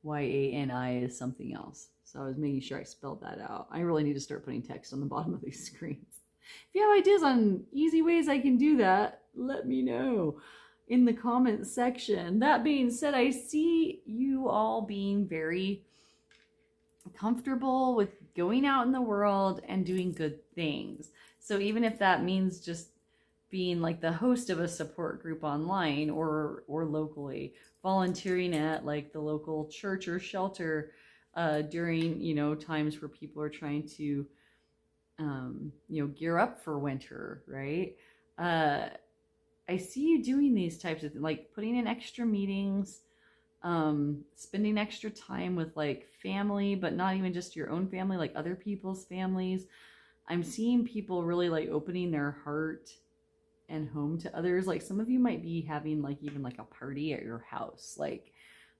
YANI, is something else. So I was making sure I spelled that out. I really need to start putting text on the bottom of these screens. If you have ideas on easy ways I can do that, let me know in the comments section. That being said, I see you all being very comfortable with going out in the world and doing good things. So even if that means just being like the host of a support group online or locally, volunteering at like the local church or shelter, during, times where people are trying to, gear up for winter, right? I see you doing these types of things, like putting in extra meetings, spending extra time with like family, but not even just your own family, like other people's families. I'm seeing people really like opening their heart and home to others. Like some of you might be having like even like a party at your house. Like,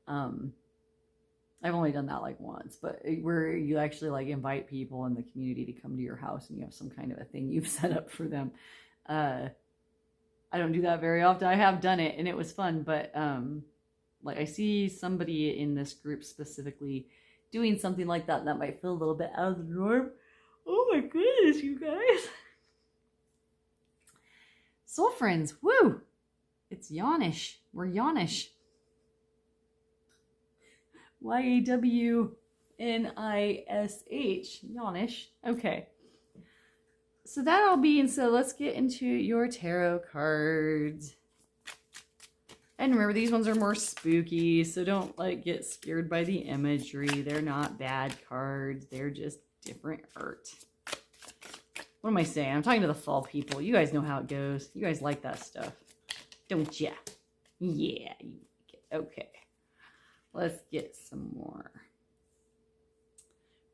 I've only done that like once, but where you actually like invite people in the community to come to your house and you have some kind of a thing you've set up for them. I don't do that very often. I have done it and it was fun, but like I see somebody in this group specifically doing something like that that might feel a little bit out of the norm. Oh my goodness, you guys. Soul friends, woo! It's Yawnish. We're Yawnish. Yawnish. Yawnish. Okay. So that all being said, let's get into your tarot cards. And remember, these ones are more spooky, so don't like get scared by the imagery. They're not bad cards. They're just different art. What am I saying? I'm talking to the fall people. You guys know how it goes. You guys like that stuff, don't ya? Yeah. Okay. Let's get some more.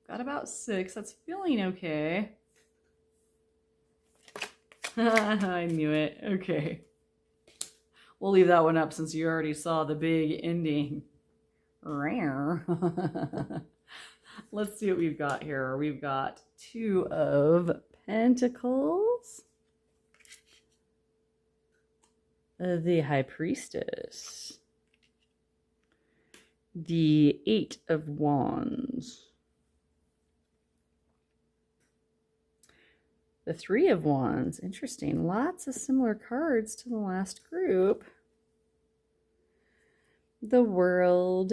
Got about 6. That's feeling okay. I knew it. Okay. We'll leave that one up since you already saw the big ending. Rare. Let's see what we've got here. We've got 2 of Pentacles. The High Priestess. The 8 of Wands. The 3 of Wands. Interesting. Lots of similar cards to the last group. The World.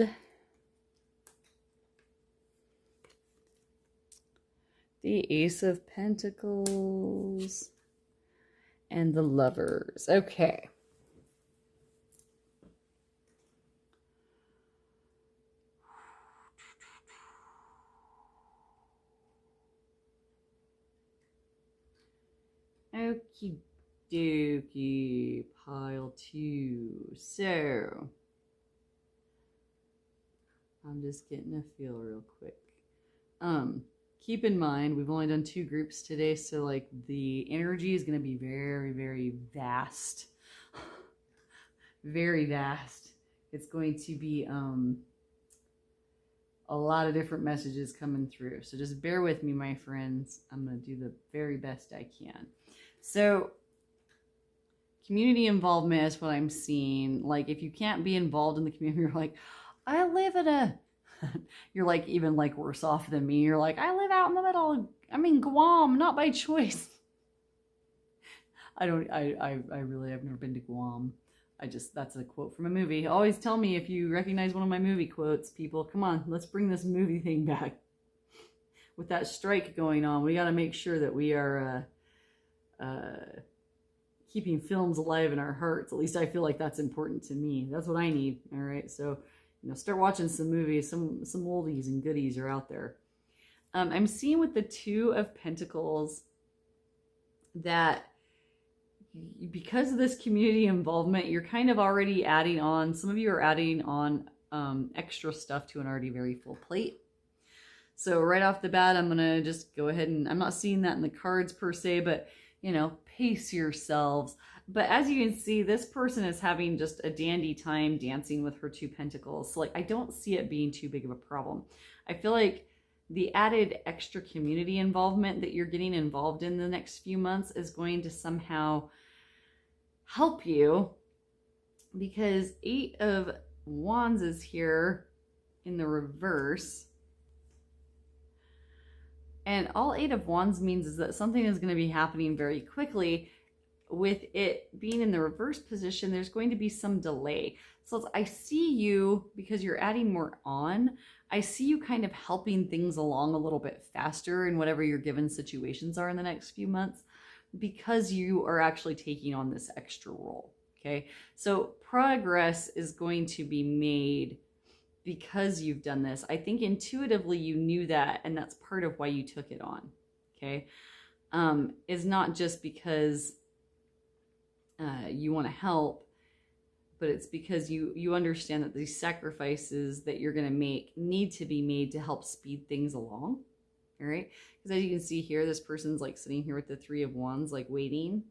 The Ace of Pentacles. And the Lovers. Okay. Okie dokie, pile 2. So, I'm just getting a feel real quick. Keep in mind, we've only done 2 groups today, so like the energy is going to be very, very vast. Very vast. It's going to be a lot of different messages coming through. So just bear with me, my friends. I'm going to do the very best I can. So community involvement is what I'm seeing. Like if you can't be involved in the community, you're like, I live in a, you're like even like worse off than me. You're like, I live out in the middle. I'm in Guam, not by choice. I really have never been to Guam. That's a quote from a movie. Always tell me if you recognize one of my movie quotes, people. Come on, let's bring this movie thing back. With that strike going on, we got to make sure that we are keeping films alive in our hearts. At least I feel like that's important to me. That's what I need. All right, so start watching some movies. Some oldies and goodies are out there. I'm seeing with the 2 of Pentacles that because of this community involvement, you're kind of already adding on. Some of you are adding on extra stuff to an already very full plate. So right off the bat, I'm gonna just go ahead and I'm not seeing that in the cards per se, but pace yourselves. But as you can see, this person is having just a dandy time dancing with her 2 pentacles. So like, I don't see it being too big of a problem. I feel like the added extra community involvement that you're getting involved in the next few months is going to somehow help you, because 8 of Wands is here in the reverse. And all 8 of Wands means is that something is going to be happening very quickly. With it being in the reverse position, there's going to be some delay. So I see you, because you're adding more on, I see you kind of helping things along a little bit faster in whatever your given situations are in the next few months, because you are actually taking on this extra role. Okay, so progress is going to be made because you've done this. I think intuitively you knew that, and that's part of why you took it on. Okay. Is not just because you want to help, but it's because you understand that these sacrifices that you're going to make need to be made to help speed things along. All right. Because as you can see here, this person's like sitting here with the 3 of Wands, like waiting.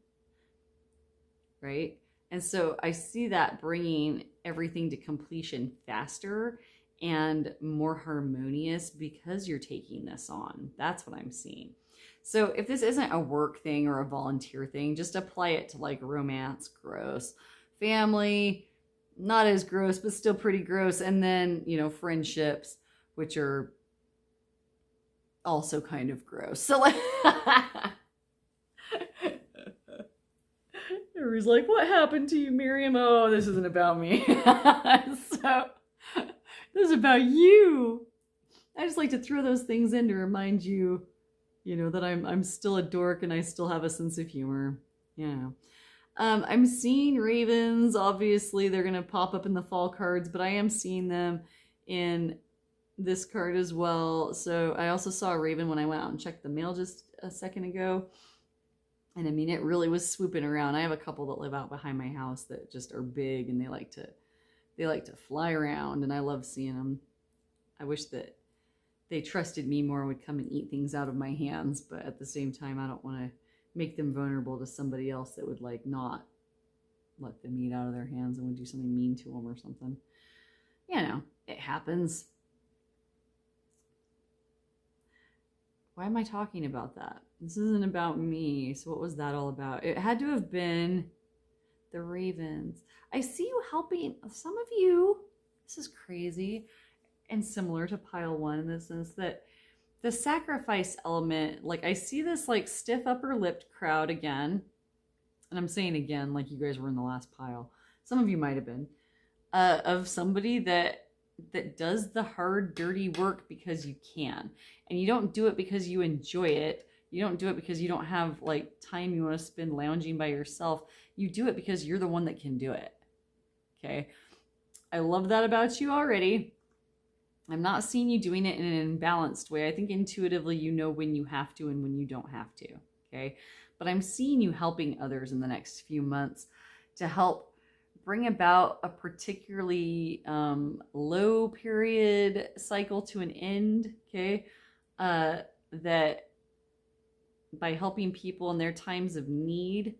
Right. And so I see that bringing everything to completion faster and more harmonious because you're taking this on. That's what I'm seeing. So if this isn't a work thing or a volunteer thing, just apply it to like romance, gross, family, not as gross, but still pretty gross. And then, you know, friendships, which are also kind of gross. So like, everybody's like, what happened to you, Miriam? Oh, this isn't about me. So this is about you. I just like to throw those things in to remind you, you know, that I'm still a dork and I still have a sense of humor. Yeah. I'm seeing ravens. Obviously, they're going to pop up in the fall cards, but I am seeing them in this card as well. So I also saw a raven when I went out and checked the mail just a second ago. And I mean, it really was swooping around. I have a couple that live out behind my house that just are big and they like to fly around, and I love seeing them. I wish that they trusted me more and would come and eat things out of my hands, but at the same time, I don't want to make them vulnerable to somebody else that would like not let them eat out of their hands and would do something mean to them or something. You know, it happens. Why am I talking about that? This isn't about me. So what was that all about? It had to have been the ravens. I see you helping some of you. This is crazy and similar to pile 1 in the sense that the sacrifice element, like I see this like stiff upper lipped crowd again. And I'm saying again, like you guys were in the last pile. Some of you might have been, of somebody that does the hard, dirty work because you can. And you don't do it because you enjoy it. You don't do it because you don't have like time you want to spend lounging by yourself. You do it because you're the one that can do it. Okay. I love that about you already. I'm not seeing you doing it in an imbalanced way. I think intuitively you know when you have to and when you don't have to. Okay. But I'm seeing you helping others in the next few months to help bring about a particularly low period cycle to an end. Okay. That by helping people in their times of need,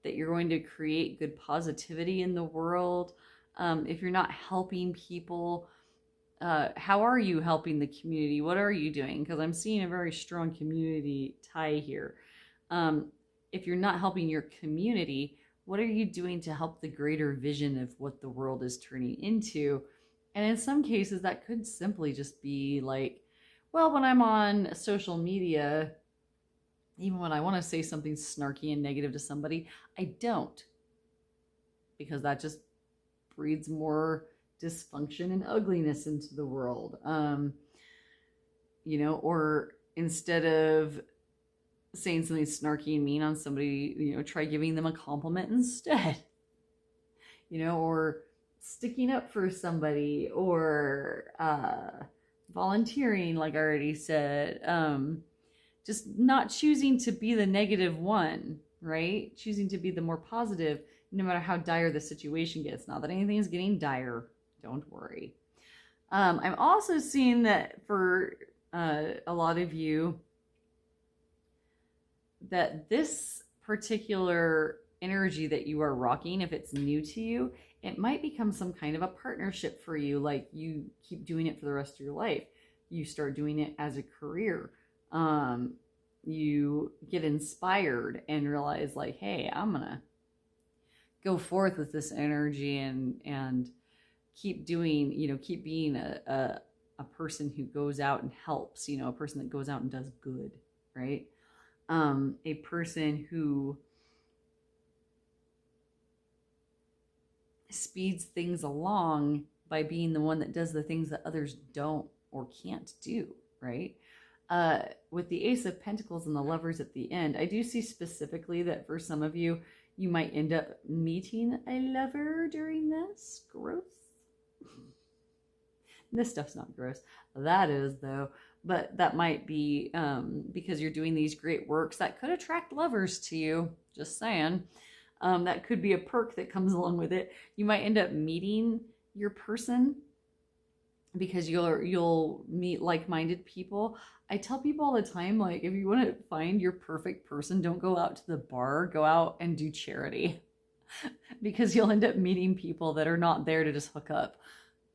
that you're going to create good positivity in the world. If you're not helping people, how are you helping the community? What are you doing? Because I'm seeing a very strong community tie here. If you're not helping your community, what are you doing to help the greater vision of what the world is turning into? And in some cases, that could simply just be like, well, when I'm on social media, even when I want to say something snarky and negative to somebody, I don't. Because that just breeds more dysfunction and ugliness into the world. You know, or instead of saying something snarky and mean on somebody, you know, try giving them a compliment instead. You know, or sticking up for somebody, or volunteering, like I already said. Just not choosing to be the negative one, right? Choosing to be the more positive, no matter how dire the situation gets. Not that anything is getting dire. Don't worry. I'm also seeing that for a lot of you, that this particular energy that you are rocking, if it's new to you, it might become some kind of a partnership for you. Like you keep doing it for the rest of your life. You start doing it as a career. You get inspired and realize like, hey, I'm gonna go forth with this energy and keep doing, you know, keep being a person who goes out and helps, you know, a person that goes out and does good, right? A person who speeds things along by being the one that does the things that others don't or can't do, right? With the Ace of Pentacles and the Lovers at the end, I do see specifically that for some of you, you might end up meeting a lover during this growth. This stuff's not gross. That is, though. But that might be because you're doing these great works that could attract lovers to you. Just saying. That could be a perk that comes along with it. You might end up meeting your person because you'll meet like-minded people. I tell people all the time, like, if you want to find your perfect person, don't go out to the bar, go out and do charity. Because you'll end up meeting people that are not there to just hook up,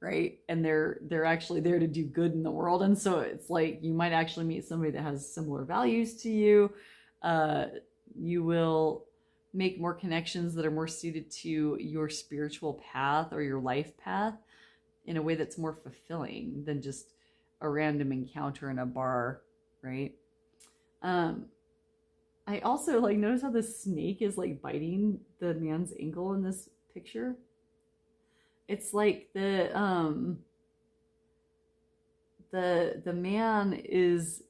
right? And they're actually there to do good in the world. And so it's like you might actually meet somebody that has similar values to you. You will make more connections that are more suited to your spiritual path or your life path in a way that's more fulfilling than just a random encounter in a bar, right? I also like notice how the snake is like biting the man's ankle in this picture. It's like the man is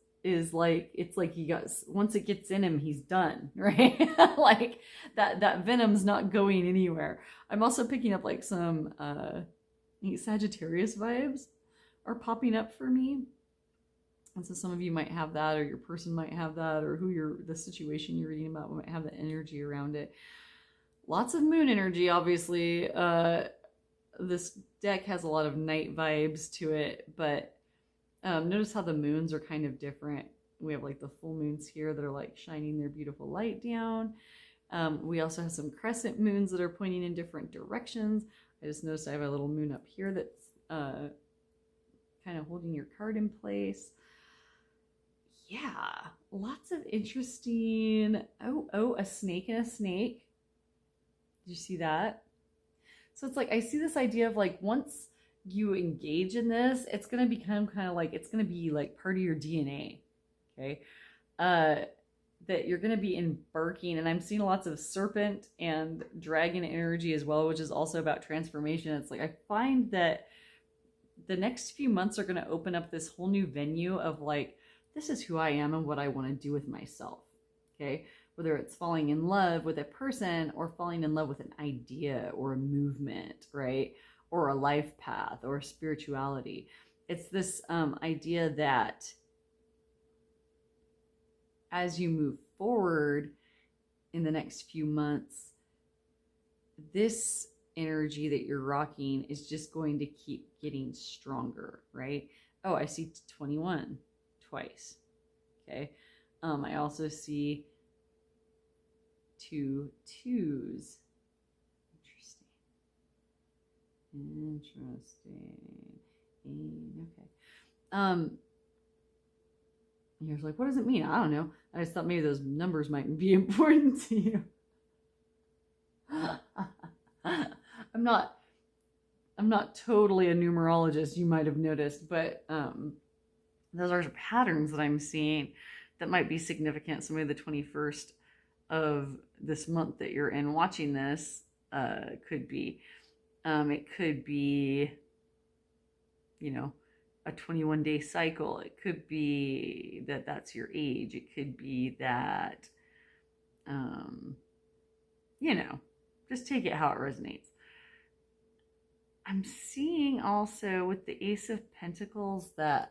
like, it's like he got, once it gets in him, he's done, right? Like that venom's not going anywhere. I'm also picking up like some Sagittarius vibes are popping up for me. And so some of you might have that, or your person might have that, or the situation you're reading about might have the energy around it. Lots of moon energy, obviously. This deck has a lot of night vibes to it, but notice how the moons are kind of different. We have like the full moons here that are like shining their beautiful light down. We also have some crescent moons that are pointing in different directions. I just noticed I have a little moon up here that's kind of holding your card in place. Yeah, lots of interesting. Oh, a snake and a snake. Did you see that? So it's like, I see this idea of like, once you engage in this, it's going to become kind of like, it's going to be like part of your DNA. Okay. That you're going to be embarking, and I'm seeing lots of serpent and dragon energy as well, which is also about transformation. It's like, I find that the next few months are going to open up this whole new venue of like, this is who I am and what I want to do with myself. Okay. Whether it's falling in love with a person or falling in love with an idea or a movement, right? Or a life path or spirituality. It's this idea that as you move forward in the next few months, this energy that you're rocking is just going to keep getting stronger, right? Oh, I see 21 twice. Okay. I also see 2 2s. Interesting. Okay. You're like, what does it mean? I don't know. I just thought maybe those numbers might be important to you. I'm not totally a numerologist, you might have noticed, but those are patterns that I'm seeing that might be significant. So maybe the 21st of this month that you're in watching this could be. It could be, a 21-day cycle. It could be that that's your age. It could be that, just take it how it resonates. I'm seeing also with the Ace of Pentacles that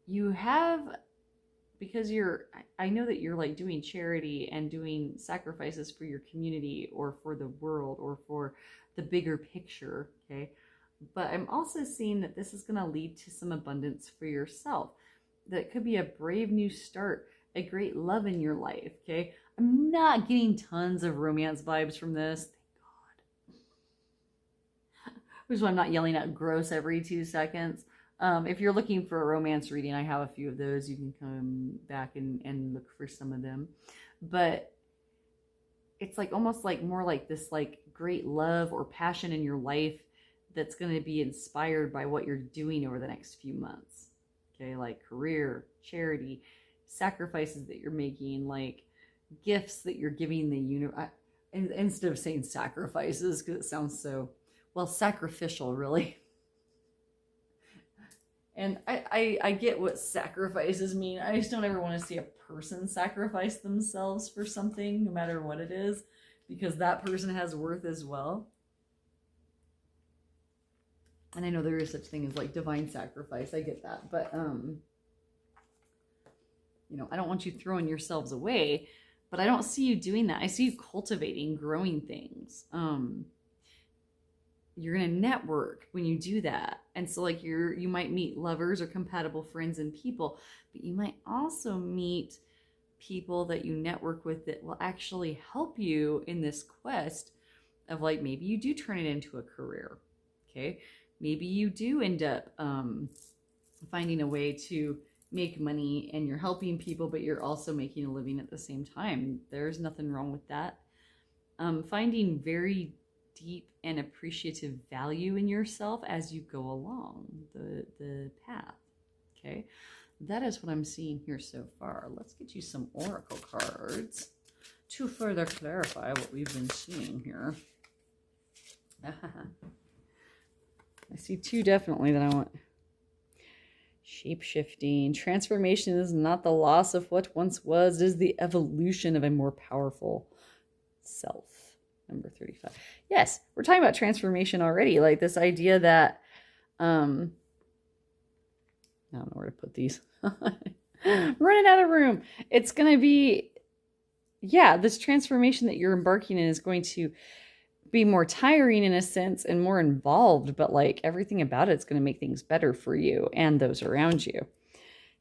you have, because I know that you're like doing charity and doing sacrifices for your community or for the world or for the bigger picture, okay? But I'm also seeing that this is going to lead to some abundance for yourself. That could be a brave new start, a great love in your life, okay? I'm not getting tons of romance vibes from this, thank God. Which is why I'm not yelling out gross every 2 seconds. If you're looking for a romance reading, I have a few of those. You can come back and look for some of them. But it's like almost like more like this like great love or passion in your life that's going to be inspired by what you're doing over the next few months. Okay, like career, charity, sacrifices that you're making, like gifts that you're giving the universe. Instead of saying sacrifices, because it sounds so, sacrificial, really. And I get what sacrifices mean. I just don't ever want to see a person sacrifice themselves for something, no matter what it is, because that person has worth as well. And I know there is such thing as like divine sacrifice. I get that. But, you know, I don't want you throwing yourselves away, but I don't see you doing that. I see you cultivating, growing things. You're going to network when you do that. And so like you might meet lovers or compatible friends and people, but you might also meet people that you network with that will actually help you in this quest of like, maybe you do turn it into a career. Okay. Maybe you do end up finding a way to make money and you're helping people, but you're also making a living at the same time. There's nothing wrong with that. Finding very deep and appreciative value in yourself as you go along the path. Okay. That is what I'm seeing here so far. Let's get you some oracle cards to further clarify what we've been seeing here. I see two definitely that I want. Shape-shifting. Transformation is not the loss of what once was. It is the evolution of a more powerful self. Number 35. Yes, we're talking about transformation already. Like this idea that, I don't know where to put these. Running out of room. It's going to be, yeah, this transformation that you're embarking in is going to be more tiring in a sense and more involved, but like everything about it's going to make things better for you and those around you.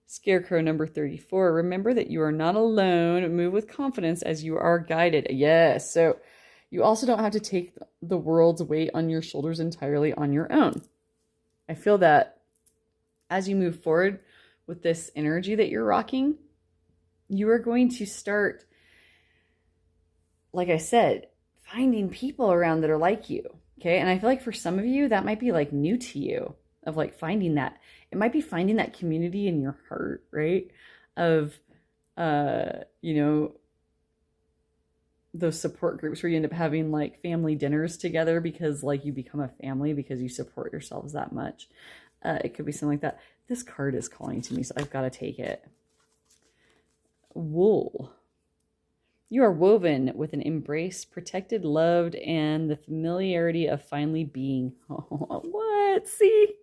Scarecrow number 34. Remember that you are not alone. Move with confidence as you are guided. Yes. So you also don't have to take the world's weight on your shoulders entirely on your own. I feel that as you move forward with this energy that you're rocking, you are going to start, like I said, finding people around that are like you. Okay. And I feel like for some of you, that might be like new to you, of like finding that. It might be finding that community in your heart, right? Of, you know, those support groups where you end up having like family dinners together because like you become a family because you support yourselves that much. It could be something like that. This card is calling to me, so I've got to take it. Wool. You are woven with an embrace, protected, loved, and the familiarity of finally being. Oh, what? See?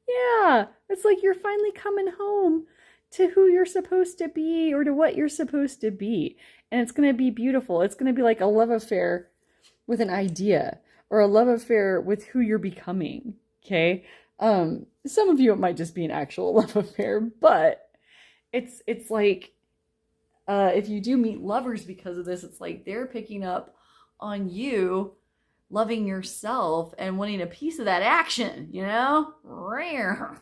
Yeah, it's like you're finally coming home to who you're supposed to be or to what you're supposed to be. And it's going to be beautiful. It's going to be like a love affair with an idea or a love affair with who you're becoming. Okay. Some of you, it might just be an actual love affair, but it's like, if you do meet lovers because of this, it's like they're picking up on you loving yourself and wanting a piece of that action, you know? Rare.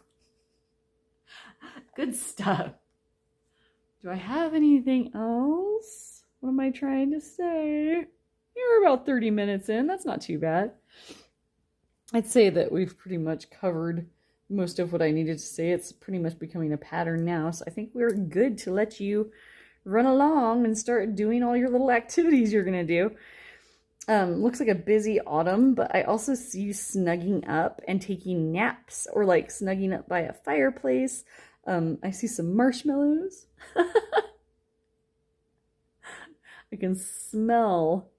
Good stuff. Do I have anything else? What am I trying to say? You're about 30 minutes in. That's not too bad. I'd say that we've pretty much covered most of what I needed to say. It's pretty much becoming a pattern now. So I think we're good to let you run along and start doing all your little activities you're going to do. Looks like a busy autumn, but I also see you snugging up and taking naps or like snugging up by a fireplace. I see some marshmallows. I can smell,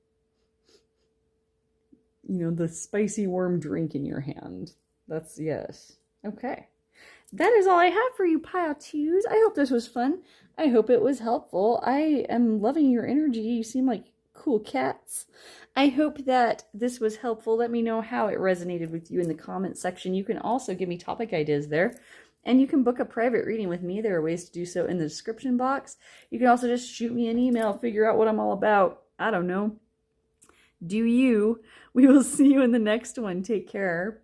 you know, the spicy warm drink in your hand. That's yes. Okay. That is all I have for you, Pile 2s. I hope this was fun. I hope it was helpful. I am loving your energy. You seem like cool cats. I hope that this was helpful. Let me know how it resonated with you in the comment section. You can also give me topic ideas there. And you can book a private reading with me. There are ways to do so in the description box. You can also just shoot me an email, figure out what I'm all about. I don't know. Do you. We will see you in the next one. Take care.